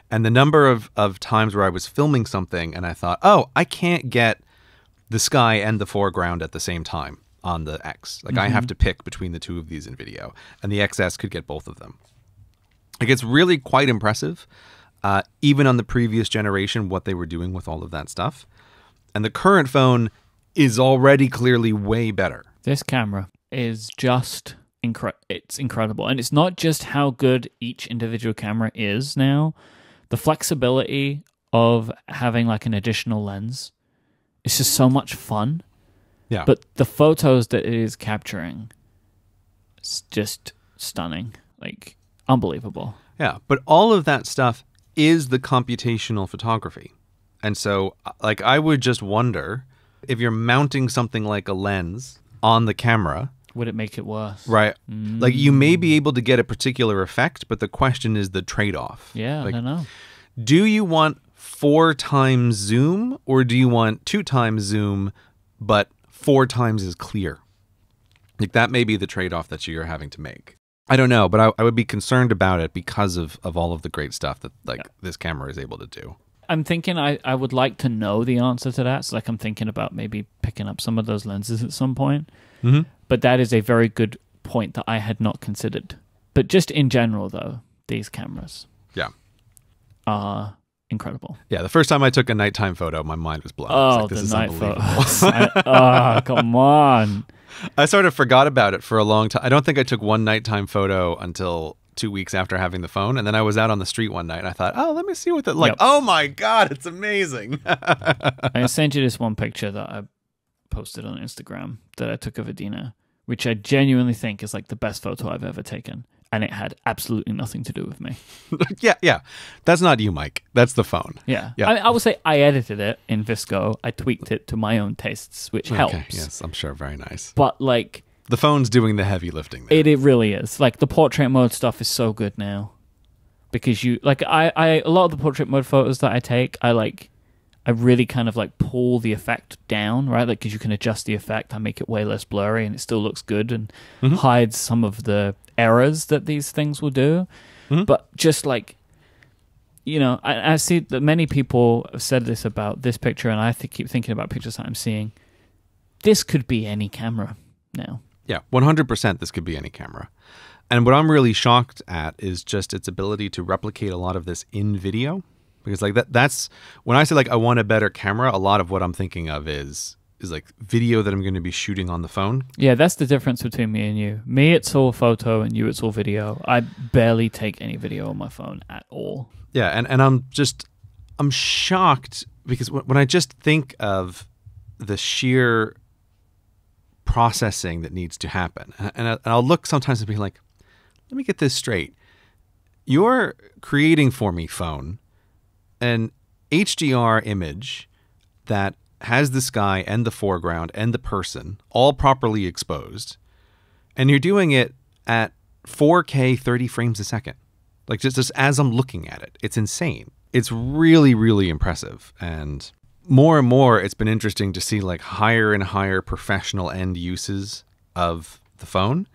Speaker 2: And the number of times where I was filming something and I thought, oh, I can't get the sky and the foreground at the same time on the X. Like, I have to pick between the two of these in video, and the XS could get both of them. Like, it's really quite impressive, even on the previous generation, what they were doing with all of that stuff. And the current phone is already clearly way better.
Speaker 1: This camera is just it's incredible. And it's not just how good each individual camera is now. The flexibility of having like an additional lens, it's just so much fun.
Speaker 2: Yeah.
Speaker 1: But the photos that it is capturing, it's just stunning. Like, unbelievable.
Speaker 2: Yeah. But all of that stuff is the computational photography. And so, like, I would just wonder if you're mounting something like a lens on the camera,
Speaker 1: would it make it worse?
Speaker 2: Right. Like, you may be able to get a particular effect, but the question is the trade-off.
Speaker 1: Yeah,
Speaker 2: like,
Speaker 1: I don't know.
Speaker 2: Do you want 4 times zoom, or do you want 2 times zoom, but 4 times as clear? Like, that may be the trade-off that you're having to make. I don't know, but I would be concerned about it because of all of the great stuff that this camera is able to do.
Speaker 1: I'm thinking I would like to know the answer to that. So, like, I'm thinking about maybe picking up some of those lenses at some point.
Speaker 2: Mm-hmm.
Speaker 1: But that is a very good point that I had not considered. But just in general, though, these cameras are incredible.
Speaker 2: Yeah, the first time I took a nighttime photo, my mind was blown.
Speaker 1: Oh,
Speaker 2: this
Speaker 1: the
Speaker 2: is
Speaker 1: night
Speaker 2: unbelievable.
Speaker 1: photos. Come on.
Speaker 2: I sort of forgot about it for a long time. I don't think I took one nighttime photo until 2 weeks after having the phone. And then I was out on the street one night and I thought, oh, let me see what like. Yep. Oh my God, it's amazing.
Speaker 1: I sent you this one picture that I posted on Instagram that I took of Adina, which I genuinely think is like the best photo I've ever taken. And it had absolutely nothing to do with me.
Speaker 2: Yeah. That's not you, Myke. That's the phone.
Speaker 1: Yeah. I would say I edited it in VSCO. I tweaked it to my own tastes, which helps.
Speaker 2: Yes, I'm sure. Very nice.
Speaker 1: But like,
Speaker 2: the phone's doing the heavy lifting there.
Speaker 1: It really is. Like, the portrait mode stuff is so good now. Because you like a lot of the portrait mode photos that I take, I really kind of like pull the effect down, right? Like, because you can adjust the effect, I make it way less blurry and it still looks good and hides some of the errors that these things will do. But just like, you know, I see that many people have said this about this picture, and I keep thinking about pictures that I'm seeing. This could be any camera now.
Speaker 2: Yeah, 100% this could be any camera. And what I'm really shocked at is just its ability to replicate a lot of this in video. Because like that's when I say like I want a better camera, a lot of what I'm thinking of is like video that I'm going to be shooting on the phone. Yeah,
Speaker 1: that's the difference between me and you. Me, it's all photo, and you, it's all video. I barely take any video on my phone at all.
Speaker 2: Yeah, and I'm shocked because when I just think of the sheer processing that needs to happen, and I'll look sometimes and be like, let me get this straight. You're creating for me, phone, an HDR image that has the sky and the foreground and the person all properly exposed, and you're doing it at 4K 30 frames a second. Like, just as I'm looking at it, it's insane. It's really, really impressive. And more, it's been interesting to see like higher and higher professional end uses of the phone.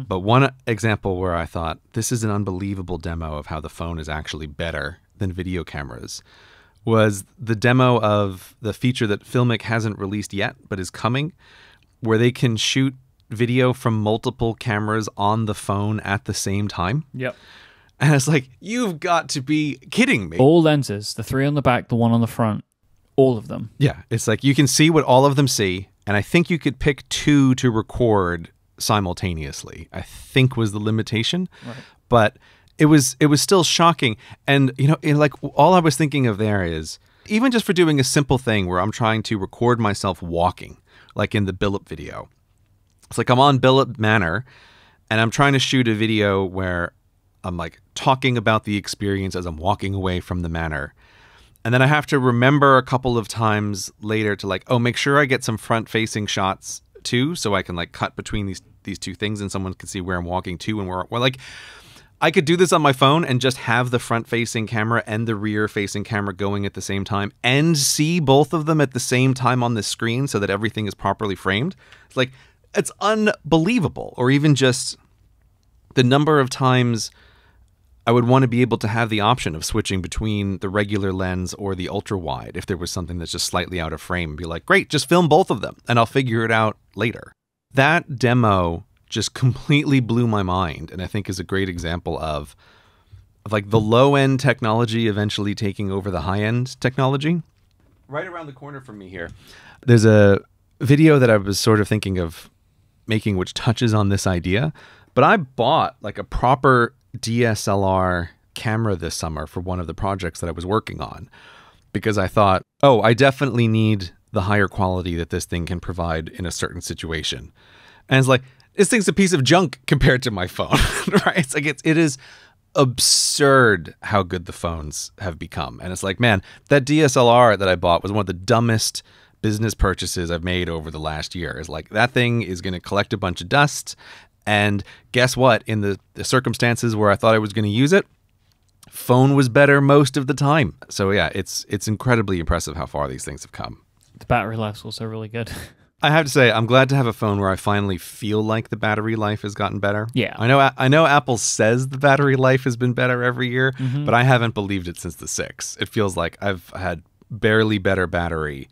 Speaker 2: But one example where I thought this is an unbelievable demo of how the phone is actually better than video cameras was the demo of the feature that Filmic hasn't released yet, but is coming, where they can shoot video from multiple cameras on the phone at the same time.
Speaker 1: Yep.
Speaker 2: And it's like, you've got to be kidding me.
Speaker 1: All lenses, the 3 on the back, the 1 on the front, all of them.
Speaker 2: Yeah. It's like you can see what all of them see, And I think you could pick 2 to record simultaneously, I think was the limitation.
Speaker 1: Right.
Speaker 2: But it was still shocking. And, like all I was thinking of there is even just for doing a simple thing where I'm trying to record myself walking, like in the Billup video. It's like I'm on Billup Manor and I'm trying to shoot a video where I'm like talking about the experience as I'm walking away from the manor. And then I have to remember a couple of times later to like, make sure I get some front facing shots too, so I can like cut between these 2 things and someone can see where I'm walking to. And we're like, I could do this on my phone and just have the front facing camera and the rear facing camera going at the same time and see both of them at the same time on the screen so that everything is properly framed. It's like, it's unbelievable. Or even just the number of times I would want to be able to have the option of switching between the regular lens or the ultra wide if there was something that's just slightly out of frame, and be like, great, just film both of them and I'll figure it out later. That demo just completely blew my mind, and I think is a great example of like the low-end technology eventually taking over the high-end technology. Right around the corner from me here, there's a video that I was sort of thinking of making which touches on this idea, but I bought like a proper DSLR camera this summer for one of the projects that I was working on because I thought, I definitely need the higher quality that this thing can provide in a certain situation. And it's like, this thing's a piece of junk compared to my phone, right? It's like, it is absurd how good the phones have become. And it's like, man, that DSLR that I bought was one of the dumbest business purchases I've made over the last year. It's like, that thing is going to collect a bunch of dust. And guess what? In the circumstances where I thought I was going to use it, phone was better most of the time. So yeah, it's incredibly impressive how far these things have come.
Speaker 1: The battery life's also really good.
Speaker 2: I have to say, I'm glad to have a phone where I finally feel like the battery life has gotten better.
Speaker 1: Yeah.
Speaker 2: I know Apple says the battery life has been better every year, but I haven't believed it since the 6. It feels like I've had barely better battery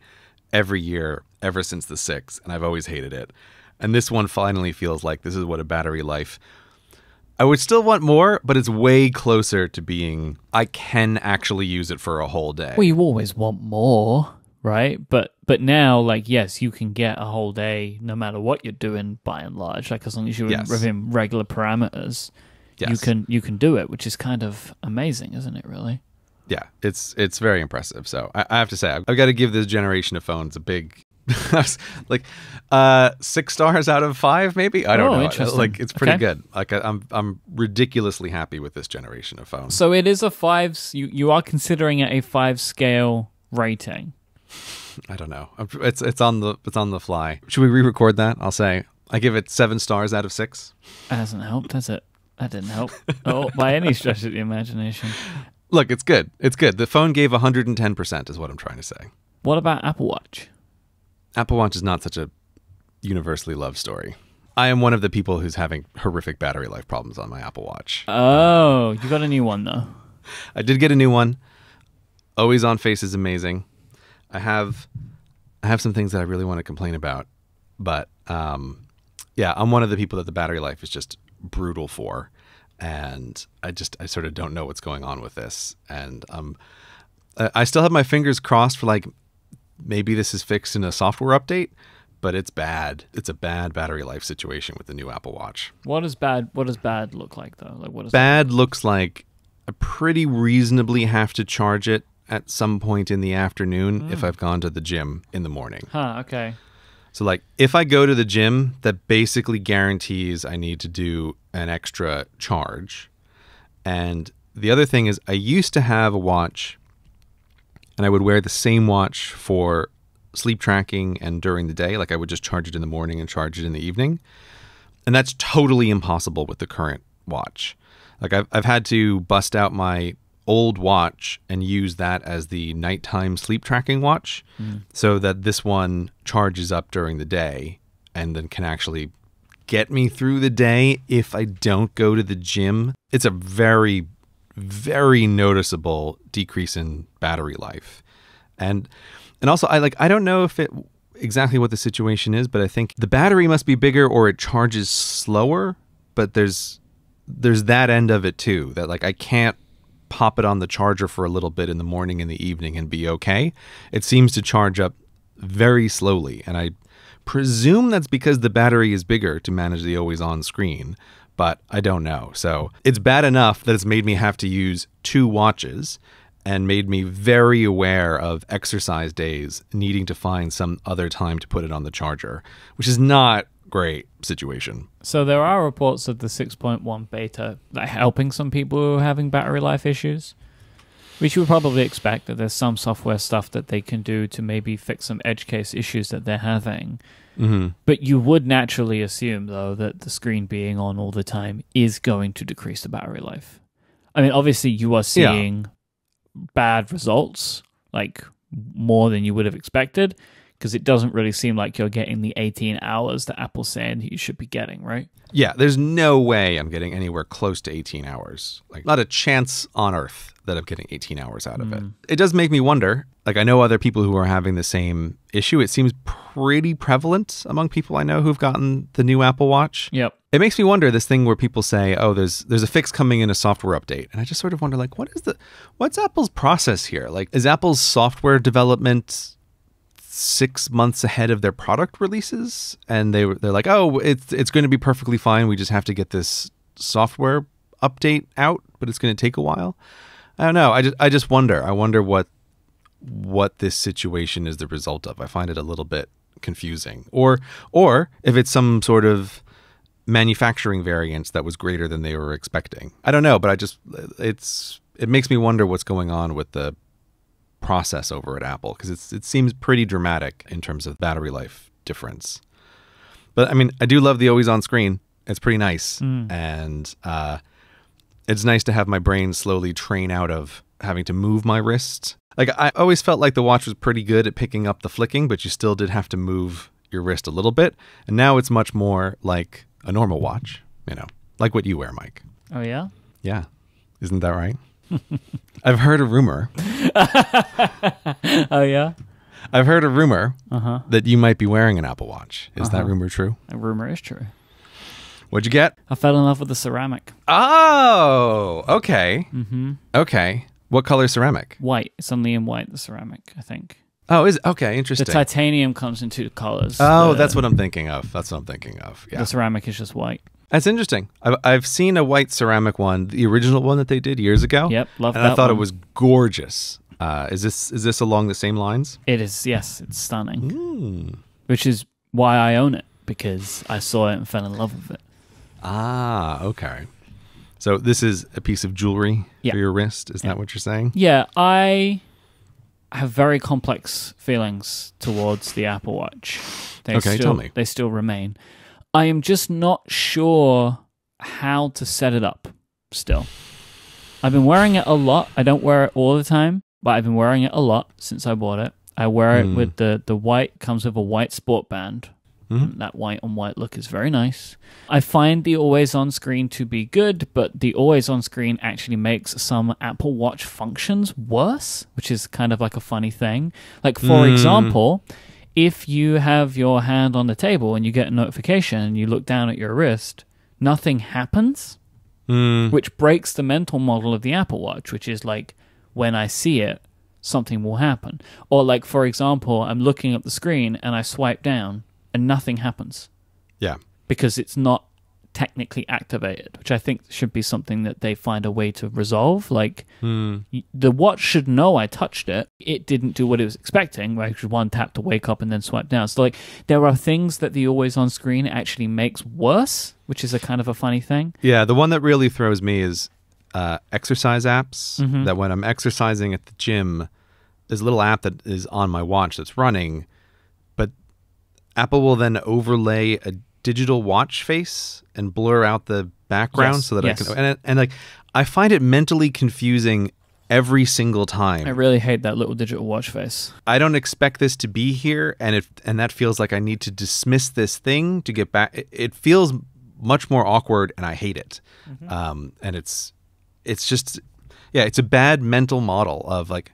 Speaker 2: every year ever since the 6, and I've always hated it. And this one finally feels like this is what a battery life... I would still want more, but it's way closer to being, I can actually use it for a whole day.
Speaker 1: Well, you always want more, right? But now, like, yes, you can get a whole day no matter what you're doing, by and large. Like, as long as you're within regular parameters, you can do it, which is kind of amazing, isn't it, really?
Speaker 2: Yeah, it's very impressive. So I have to say, I've got to give this generation of phones a big... like 6 stars out of 5, maybe. I don't know.
Speaker 1: Interesting.
Speaker 2: Like, it's pretty good. Like, I'm ridiculously happy with this generation of phones.
Speaker 1: So it is a 5. You are considering it a 5 scale rating.
Speaker 2: I don't know. It's on the fly. Should we re-record that? I'll say I give it 7 stars out of 6.
Speaker 1: That hasn't helped, has it? That didn't help. By any stretch of the imagination.
Speaker 2: Look, it's good. It's good. The phone gave 110%, is what I'm trying to say.
Speaker 1: What about Apple Watch?
Speaker 2: Apple Watch is not such a universally loved story. I am one of the people who's having horrific battery life problems on my Apple Watch.
Speaker 1: Oh, you got a new one, though.
Speaker 2: I did get a new one. Always on Face is amazing. I have some things that I really want to complain about, but yeah, I'm one of the people that the battery life is just brutal for, and I sort of don't know what's going on with this, and I still have my fingers crossed for like maybe this is fixed in a software update, but it's bad. It's a bad battery life situation with the new Apple Watch.
Speaker 1: What does bad look like though? Like what is
Speaker 2: bad looks like I pretty reasonably have to charge it at some point in the afternoon if I've gone to the gym in the morning.
Speaker 1: Okay.
Speaker 2: So like if I go to the gym, that basically guarantees I need to do an extra charge. And the other thing is I used to have a watch and I would wear the same watch for sleep tracking and during the day. Like I would just charge it in the morning and charge it in the evening. And that's totally impossible with the current watch. Like I've had to bust out my old watch and use that as the nighttime sleep tracking watch so that this one charges up during the day and then can actually get me through the day if I don't go to the gym. It's a very, very noticeable decrease in battery life. And also I don't know if it exactly what the situation is, but I think the battery must be bigger or it charges slower, but there's that end of it too, that like I can't pop it on the charger for a little bit in the morning and the evening and be okay. It seems to charge up very slowly, and presume that's because the battery is bigger to manage the always-on screen, but I don't know. So it's bad enough that it's made me have to use 2 watches and made me very aware of exercise days needing to find some other time to put it on the charger, which is not great situation.
Speaker 1: So there are reports of the 6.1 beta like helping some people who are having battery life issues, which you would probably expect, that there's some software stuff that they can do to maybe fix some edge case issues that they're having. But you would naturally assume, though, that the screen being on all the time is going to decrease the battery life. I mean, obviously you are seeing bad results, like more than you would have expected, because it doesn't really seem like you're getting the 18 hours that Apple's saying that you should be getting, right?
Speaker 2: Yeah, there's no way I'm getting anywhere close to 18 hours. Like, not a chance on earth that I'm getting 18 hours out of it. It does make me wonder. Like, I know other people who are having the same issue. It seems pretty prevalent among people I know who've gotten the new Apple Watch.
Speaker 1: Yep.
Speaker 2: It makes me wonder, this thing where people say, oh, there's a fix coming in a software update. And I just sort of wonder, like, what's Apple's process here? Like, is Apple's software development 6 months ahead of their product releases? And they're like, oh, it's going to be perfectly fine. We just have to get this software update out, but it's going to take a while. I don't know. I just wonder. I wonder what this situation is the result of. I find it a little bit confusing. Or if it's some sort of manufacturing variance that was greater than they were expecting. I don't know, but it makes me wonder what's going on with the process over at Apple, because it seems pretty dramatic in terms of battery life difference. But I mean, I do love the always on screen. It's pretty nice. And it's nice to have my brain slowly train out of having to move my wrist. Like, I always felt like the watch was pretty good at picking up the flicking, but you still did have to move your wrist a little bit. And now it's much more like a normal watch, like what you wear, Myke.
Speaker 1: Oh, yeah?
Speaker 2: Yeah. Isn't that right? I've heard a rumor.
Speaker 1: Oh, yeah?
Speaker 2: I've heard a rumor that you might be wearing an Apple Watch. Is that rumor true?
Speaker 1: A rumor is true.
Speaker 2: What'd you get?
Speaker 1: I fell in love with the ceramic.
Speaker 2: Oh, okay. Okay. What color ceramic?
Speaker 1: White. It's only in white, the ceramic, I think.
Speaker 2: Oh, okay, interesting.
Speaker 1: The titanium comes in 2 colors.
Speaker 2: Oh, that's what I'm thinking of. Yeah.
Speaker 1: The ceramic is just white.
Speaker 2: That's interesting. I've seen a white ceramic one, the original one that they did years ago.
Speaker 1: Yep, love that.
Speaker 2: And I thought
Speaker 1: one.
Speaker 2: It was gorgeous. Is this along the same lines?
Speaker 1: It is, yes. It's stunning. Which is why I own it, because I saw it and fell in love with it.
Speaker 2: Ah, okay. So this is a piece of jewelry for your wrist? Is that what you're saying?
Speaker 1: Yeah, I have very complex feelings towards the Apple Watch.
Speaker 2: Tell me.
Speaker 1: They still remain. I am just not sure how to set it up still. I've been wearing it a lot. I don't wear it all the time, but I've been wearing it a lot since I bought it. I wear it with the white, comes with a white sport band. That white on white look is very nice. I find the always on screen to be good, but the always on screen actually makes some Apple Watch functions worse, which is kind of like a funny thing. Like, for example, if you have your hand on the table and you get a notification and you look down at your wrist, nothing happens, which breaks the mental model of the Apple Watch, which is like, when I see it, something will happen. Or like, for example, I'm looking at the screen and I swipe down and nothing happens.
Speaker 2: Yeah.
Speaker 1: Because it's not technically activated, which I think should be something that they find a way to resolve. Like, the watch should know I touched it. It didn't do what it was expecting, like one tap to wake up and then swipe down. So like, there are things that the always on screen actually makes worse, which is a kind of a funny thing.
Speaker 2: Yeah, the one that really throws me is exercise apps. That when I'm exercising at the gym, there's a little app that is on my watch that's running, but Apple will then overlay a digital watch face and blur out the background so that I can... And like, I find it mentally confusing every single time.
Speaker 1: I really hate that little digital watch face.
Speaker 2: I don't expect this to be here, and that feels like I need to dismiss this thing to get back. It feels much more awkward, and I hate it. And it's just... Yeah, it's a bad mental model of like,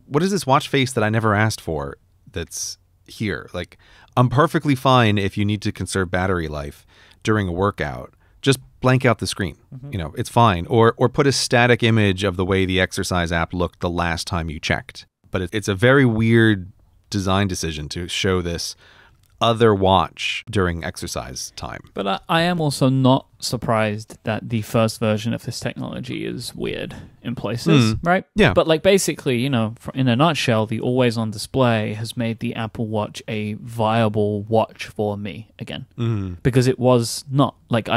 Speaker 2: what is this watch face that I never asked for that's here? Like, I'm perfectly fine if you need to conserve battery life during a workout. Just blank out the screen. It's fine. Or put a static image of the way the exercise app looked the last time you checked. But it's a very weird design decision to show this other watch during exercise time.
Speaker 1: But I am also not surprised that the first version of this technology is weird in places, right?
Speaker 2: Yeah.
Speaker 1: But like basically, you know, in a nutshell, the always on display has made the Apple Watch a viable watch for me again. Because it was not. Like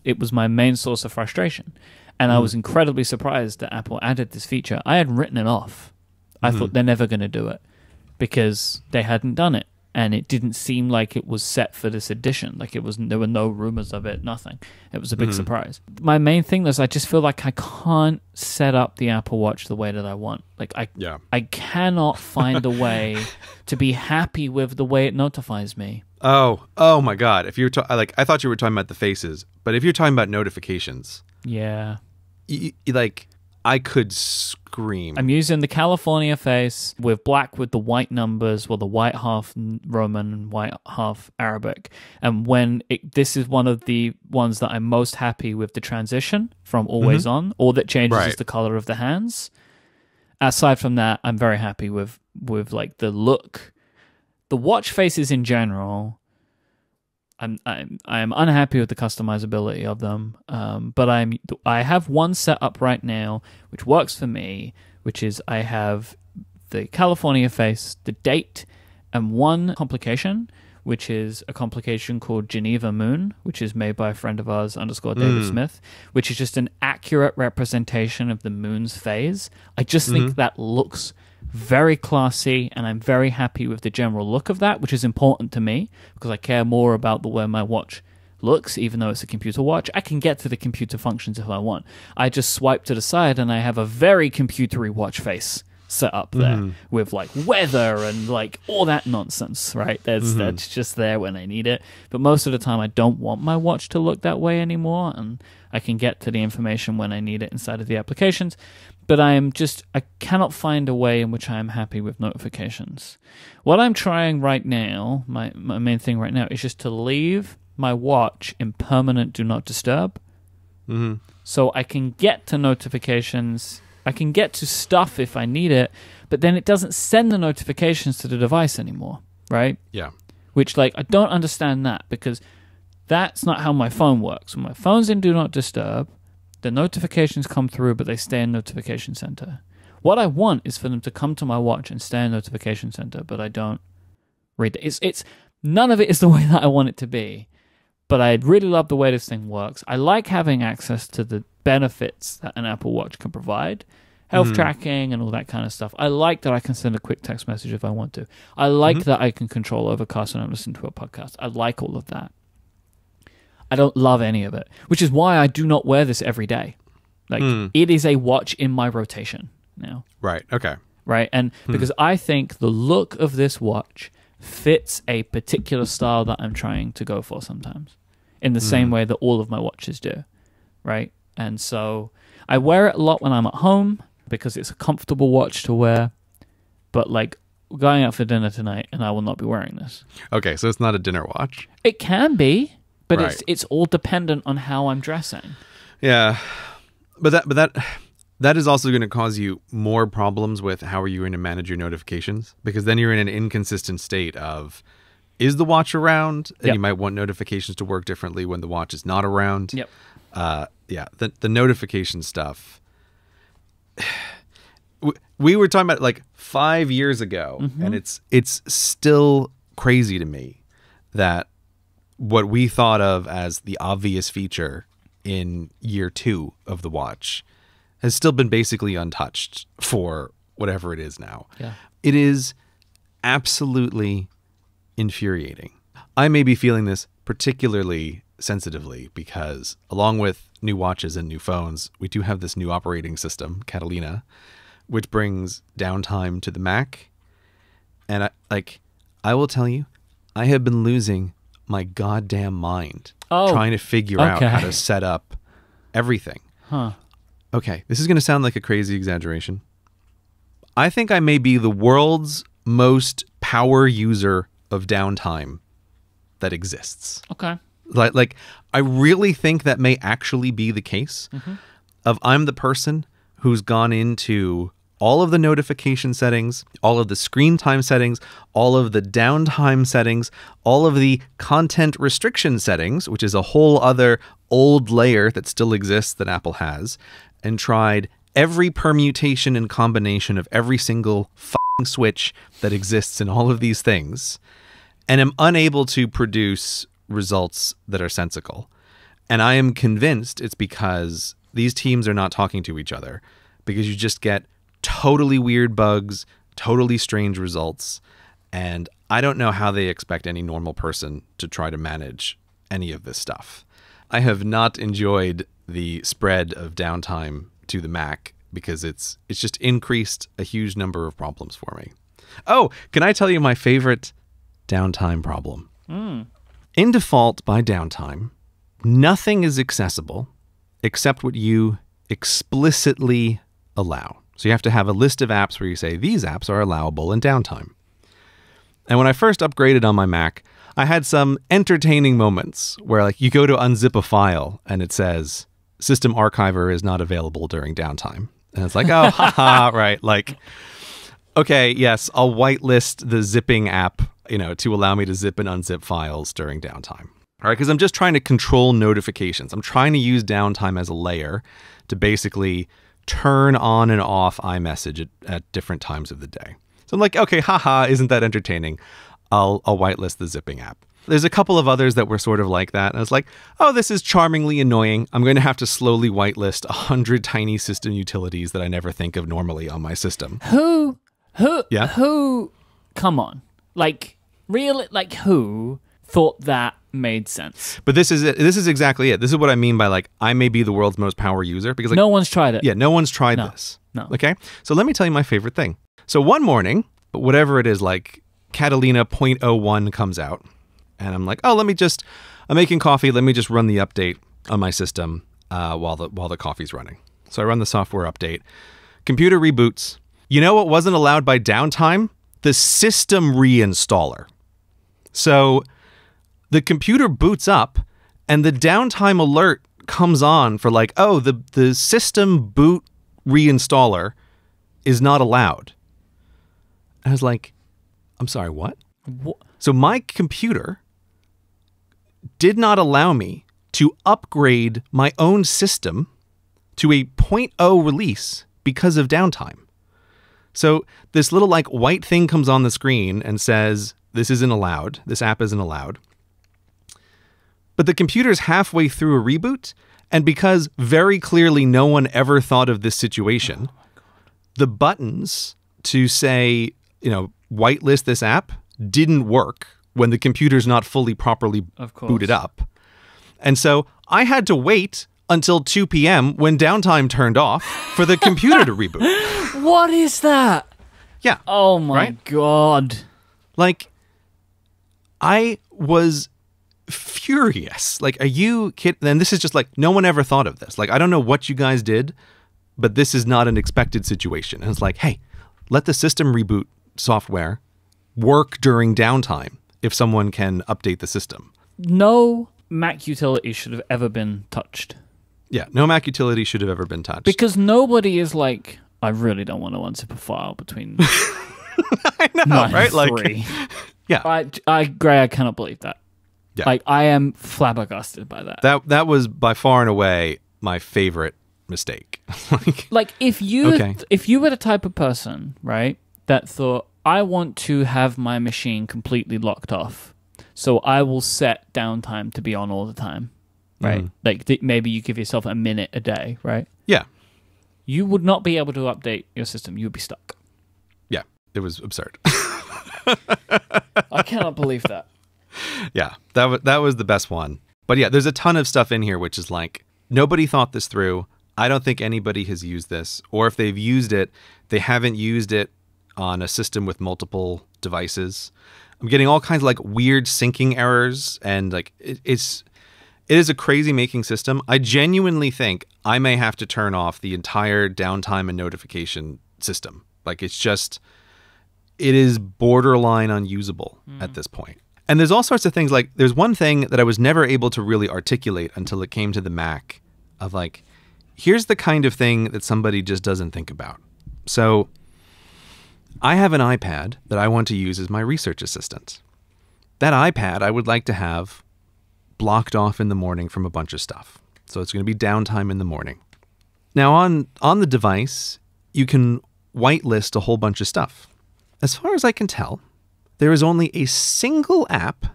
Speaker 1: it was my main source of frustration. And I was incredibly surprised that Apple added this feature. I had written it off. I thought they're never going to do it because they hadn't done it. And it didn't seem like it was set for this edition. Like there were no rumors of it, nothing. It was a big surprise. My main thing is I just feel like I can't set up the Apple Watch the way that I want. Like I cannot find a way to be happy with the way it notifies me.
Speaker 2: Oh my God! If you're I thought you were talking about the faces, but if you're talking about notifications,
Speaker 1: yeah,
Speaker 2: like I could scream.
Speaker 1: I'm using the California face with black with the white numbers, well, the white half Roman and white half Arabic. And this is one of the ones that I'm most happy with the transition from always on. All that changes is the color of the hands. Aside from that, I'm very happy with like the look. The watch faces in general, I am unhappy with the customizability of them, but I have one set up right now which works for me, which is I have the California face, the date, and one complication, which is a complication called Geneva Moon, which is made by a friend of ours _David Smith, which is just an accurate representation of the moon's phase. I just think that looks very classy, and I'm very happy with the general look of that, which is important to me because I care more about the way my watch looks, even though it's a computer watch. I can get to the computer functions if I want. I just swipe to the side and I have a very computery watch face set up there with like weather and like all that nonsense, right? That's just there when I need it. But most of the time I don't want my watch to look that way anymore, and I can get to the information when I need it inside of the applications. But I cannot find a way in which I am happy with notifications. What I'm trying right now, my main thing right now, is just to leave my watch in permanent do not disturb. So I can get to notifications, I can get to stuff if I need it, but then it doesn't send the notifications to the device anymore, right?
Speaker 2: Yeah.
Speaker 1: Which, like, I don't understand that because that's not how my phone works. When my phone's in do not disturb, the notifications come through, but they stay in notification center. What I want is for them to come to my watch and stay in notification center, but I don't read it. It's none of it is the way that I want it to be, but I really love the way this thing works. I like having access to the benefits that an Apple Watch can provide, health tracking and all that kind of stuff. I like that I can send a quick text message if I want to. I like that I can control Overcast when I'm listening to a podcast. I like all of that. I don't love any of it, which is why I do not wear this every day. Like, it is a watch in my rotation now.
Speaker 2: Right. Okay.
Speaker 1: Right? And because I think the look of this watch fits a particular style that I'm trying to go for sometimes, in the same way that all of my watches do. Right? And so I wear it a lot when I'm at home because it's a comfortable watch to wear. But, like, we're going out for dinner tonight and I will not be wearing this.
Speaker 2: Okay, so it's not a dinner watch.
Speaker 1: It can be. But
Speaker 2: right.
Speaker 1: it's all dependent on how I'm dressing.
Speaker 2: Yeah, but that is also going to cause you more problems with how are you going to manage your notifications, because then you're in an inconsistent state of, is the watch around? And you might want notifications to work differently when the watch is not around.
Speaker 1: Yep.
Speaker 2: The notification stuff. We were talking about it like 5 years ago, and it's still crazy to me that what we thought of as the obvious feature in year 2 of the watch has still been basically untouched for whatever it is now.
Speaker 1: Yeah.
Speaker 2: It is absolutely infuriating. I may be feeling this particularly sensitively because along with new watches and new phones, we do have this new operating system, Catalina, which brings downtime to the Mac. And I will tell you, I have been losing my goddamn mind trying to figure out how to set up everything. Okay, this is going to sound like a crazy exaggeration. I think I may be the world's most power user of downtime that exists.
Speaker 1: Okay.
Speaker 2: Like I really think that may actually be the case. Of I'm the person who's gone into all of the notification settings, all of the screen time settings, all of the downtime settings, all of the content restriction settings, which is a whole other old layer that still exists that Apple has, and tried every permutation and combination of every single fucking switch that exists in all of these things, and am unable to produce results that are sensical. And I am convinced it's because these teams are not talking to each other, because you just get totally weird bugs, totally strange results, and I don't know how they expect any normal person to try to manage any of this stuff. I have not enjoyed the spread of downtime to the Mac because it's just increased a huge number of problems for me. Oh, can I tell you my favorite downtime problem? In default, by downtime, nothing is accessible except what you explicitly allow. So you have to have a list of apps where you say, these apps are allowable in downtime. And when I first upgraded on my Mac, I had some entertaining moments where like you go to unzip a file and it says, System Archiver is not available during downtime. And it's like, oh, haha, right. Like, okay, yes, I'll whitelist the zipping app, to allow me to zip and unzip files during downtime. All right, because I'm just trying to control notifications. I'm trying to use downtime as a layer to basically turn on and off iMessage at different times of the day. So I'm like, okay, haha, isn't that entertaining? I'll whitelist the zipping app. There's a couple of others that were sort of like that. And I was like, oh, this is charmingly annoying. I'm going to have to slowly whitelist 100 tiny system utilities that I never think of normally on my system.
Speaker 1: Who,
Speaker 2: Yeah?
Speaker 1: come on. Who thought that made sense?
Speaker 2: But this is it. This is exactly it. This is what I mean by I may be the world's most power user because
Speaker 1: no one's tried it.
Speaker 2: Yeah, no one's tried this.
Speaker 1: No.
Speaker 2: Okay? So let me tell you my favorite thing. So one morning, whatever it is, Catalina 0.01 comes out. And I'm like, oh, I'm making coffee. Let me just run the update on my system while the coffee's running. So I run the software update. Computer reboots. You know what wasn't allowed by downtime? The system reinstaller. So the computer boots up and the downtime alert comes on for the system boot reinstaller is not allowed. I was like, I'm sorry, what? So my computer did not allow me to upgrade my own system to a 0.0 release because of downtime. So this little white thing comes on the screen and says, this isn't allowed. This app isn't allowed. But the computer's halfway through a reboot, and because very clearly no one ever thought of this situation, the buttons to say, whitelist this app didn't work when the computer's not fully properly booted up. And so I had to wait until 2 p.m. when downtime turned off for the computer to reboot.
Speaker 1: What is that?
Speaker 2: Yeah.
Speaker 1: Oh my God.
Speaker 2: I was furious. Are you kidding? And this is just no one ever thought of this. I don't know what you guys did, but this is not an expected situation. And it's hey, let the system reboot software work during downtime if someone can update the system.
Speaker 1: No Mac utility should have ever been touched.
Speaker 2: Yeah, no Mac utility should have ever been touched.
Speaker 1: Because nobody is I really don't want to unzip a file between
Speaker 2: I know, right?
Speaker 1: Three.
Speaker 2: Yeah.
Speaker 1: Gray, I cannot believe that.
Speaker 2: Yeah.
Speaker 1: I am flabbergasted by that.
Speaker 2: That was by far and away my favorite mistake.
Speaker 1: if you were the type of person, right, that thought, I want to have my machine completely locked off, so I will set downtime to be on all the time, right? Maybe you give yourself a minute a day, right?
Speaker 2: Yeah.
Speaker 1: You would not be able to update your system. You would be stuck.
Speaker 2: Yeah, it was absurd.
Speaker 1: I cannot believe that.
Speaker 2: Yeah, that was the best one. But yeah, there's a ton of stuff in here which is nobody thought this through. I don't think anybody has used this, or if they've used it, they haven't used it on a system with multiple devices. I'm getting all kinds of weird syncing errors, and it is a crazy making system. I genuinely think I may have to turn off the entire downtime and notification system. It is borderline unusable at this point. And there's all sorts of things there's one thing that I was never able to really articulate until it came to the Mac of here's the kind of thing that somebody just doesn't think about. So I have an iPad that I want to use as my research assistant. That iPad I would like to have blocked off in the morning from a bunch of stuff. So it's going to be downtime in the morning. Now on the device, you can whitelist a whole bunch of stuff. As far as I can tell, there is only a single app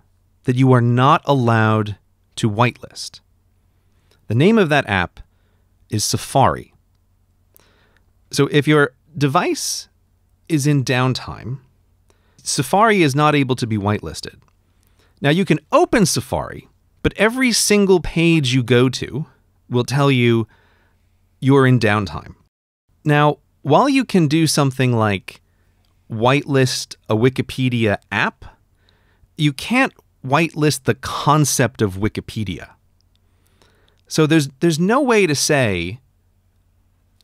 Speaker 2: that you are not allowed to whitelist. The name of that app is Safari. So if your device is in downtime, Safari is not able to be whitelisted. Now you can open Safari, but every single page you go to will tell you you're in downtime. Now, while you can do something like whitelist a Wikipedia app, you can't whitelist the concept of Wikipedia. So there's no way to say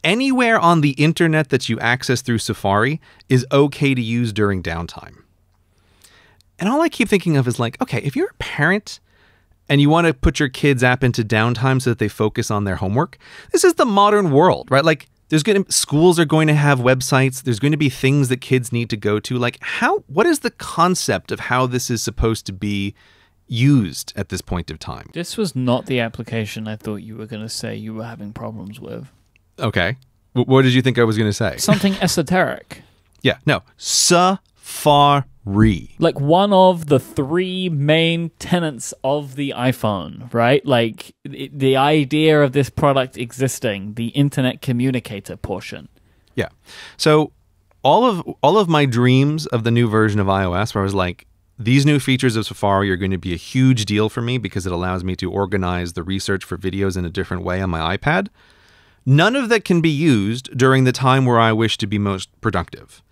Speaker 2: anywhere on the internet that you access through Safari is okay to use during downtime. And all I keep thinking of is like, okay, if you're a parent and you want to put your kids' app into downtime so that they focus on their homework, this is the modern world, right? Like schools are going to have websites. There's going to be things that kids need to go to. Like what is the concept of how this is supposed to be used at this point of time?
Speaker 1: This was not the application I thought you were going to say you were having problems with.
Speaker 2: Okay. What did you think I was going to say?
Speaker 1: Something esoteric.
Speaker 2: Yeah, no. Safari.
Speaker 1: Like one of the three main tenets of the iPhone, right? Like the idea of this product existing, the internet communicator portion.
Speaker 2: Yeah. So all of my dreams of the new version of iOS, where I was like, these new features of Safari are going to be a huge deal for me because it allows me to organize the research for videos in a different way on my iPad. None of that can be used during the time where I wish to be most productive.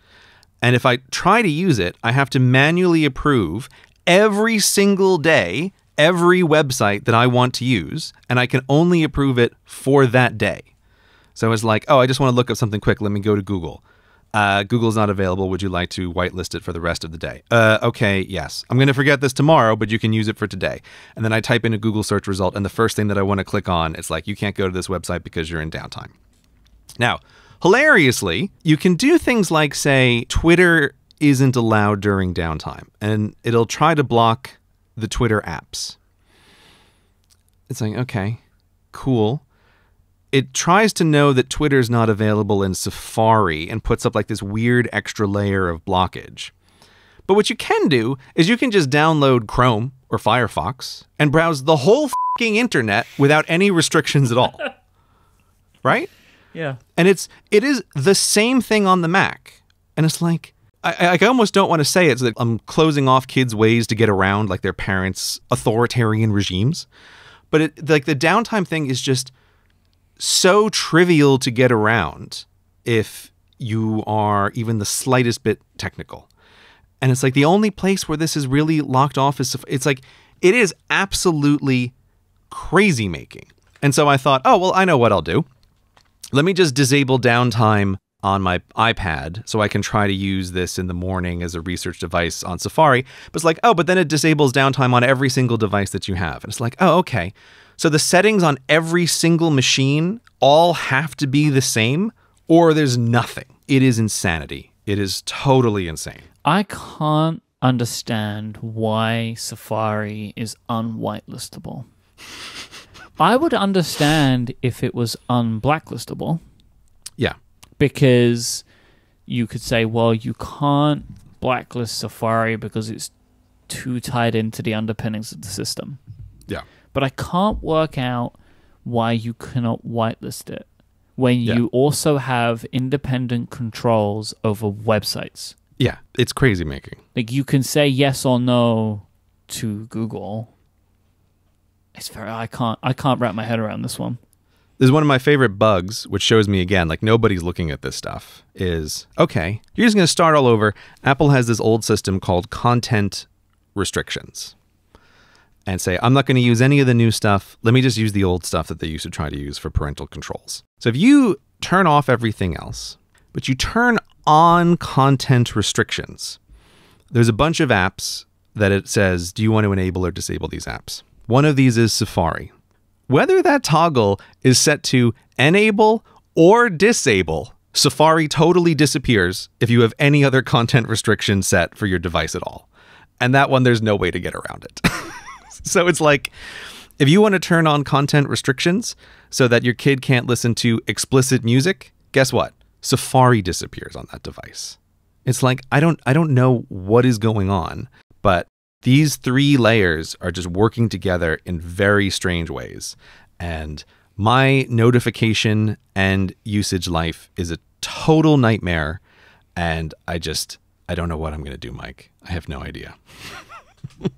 Speaker 2: And if I try to use it, I have to manually approve every single day, every website that I want to use, and I can only approve it for that day. So it's like, oh, I just want to look up something quick. Let me go to Google. Google's not available. Would you like to whitelist it for the rest of the day? Okay, yes. I'm going to forget this tomorrow, but you can use it for today. And then I type in a Google search result, and the first thing that I want to click on, it's like, you can't go to this website because you're in downtime. Now, hilariously, you can do things like, say, Twitter isn't allowed during downtime, and it'll try to block the Twitter apps. It's like, okay, cool. It tries to know that Twitter's not available in Safari and puts up like this weird extra layer of blockage. But what you can do is you can just download Chrome or Firefox and browse the whole fucking internet without any restrictions at all. Right?
Speaker 1: Yeah.
Speaker 2: And it is the same thing on the Mac. And it's like, I almost don't want to say it so that I'm closing off kids' ways to get around like their parents' authoritarian regimes. But like the downtime thing is just so trivial to get around if you are even the slightest bit technical. And it's like the only place where this is really locked off is, it's like, it is absolutely crazy making. And so I thought, oh, well, I know what I'll do. Let me just disable downtime on my iPad so I can try to use this in the morning as a research device on Safari. But it's like, oh, but then it disables downtime on every single device that you have. And it's like, oh, okay. So the settings on every single machine all have to be the same, or there's nothing. It is insanity. It is totally insane.
Speaker 1: I can't understand why Safari is unwhitelistable. I would understand if it was unblacklistable.
Speaker 2: Yeah.
Speaker 1: Because you could say, well, you can't blacklist Safari because it's too tied into the underpinnings of the system.
Speaker 2: Yeah.
Speaker 1: But I can't work out why you cannot whitelist it when you also have independent controls over websites.
Speaker 2: Yeah, it's crazy making.
Speaker 1: Like you can say yes or no to Google. It's very I can't wrap my head around this one.
Speaker 2: This is one of my favorite bugs, which shows me again, like nobody's looking at this stuff, is, okay, you're just going to start all over. Apple has this old system called content restrictions. And say, I'm not going to use any of the new stuff. Let me just use the old stuff that they used to try to use for parental controls. So if you turn off everything else, but you turn on content restrictions, there's a bunch of apps that it says, do you want to enable or disable these apps? One of these is Safari. Whether that toggle is set to enable or disable Safari totally disappears if you have any other content restriction set for your device at all. And that one, there's no way to get around it. So it's like, if you want to turn on content restrictions so that your kid can't listen to explicit music, guess what? Safari disappears on that device. It's like, I don't know what is going on, but these 3 layers are just working together in very strange ways. And my notification and usage life is a total nightmare. And I don't know what I'm going to do, Myke. I have no idea.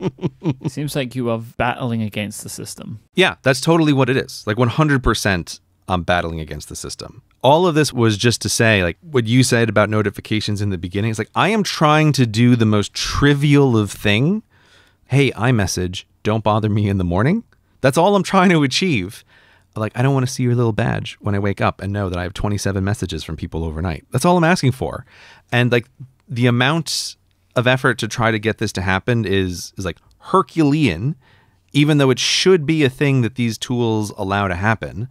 Speaker 1: It seems like you are battling against the system.
Speaker 2: Yeah, that's totally what it is. Like 100% I'm battling against the system. All of this was just to say, like what you said about notifications in the beginning. It's like, I am trying to do the most trivial of thing. Hey, iMessage, don't bother me in the morning. That's all I'm trying to achieve. Like, I don't want to see your little badge when I wake up and know that I have 27 messages from people overnight. That's all I'm asking for. And like the amount of effort to try to get this to happen is like Herculean, even though it should be a thing that these tools allow to happen.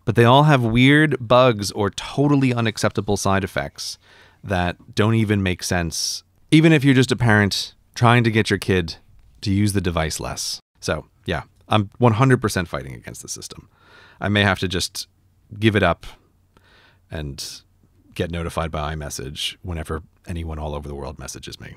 Speaker 2: But they all have weird bugs or totally unacceptable side effects that don't even make sense, even if you're just a parent trying to get your kid to use the device less. So yeah, I'm 100% fighting against the system. I may have to just give it up and get notified by iMessage whenever anyone all over the world messages me.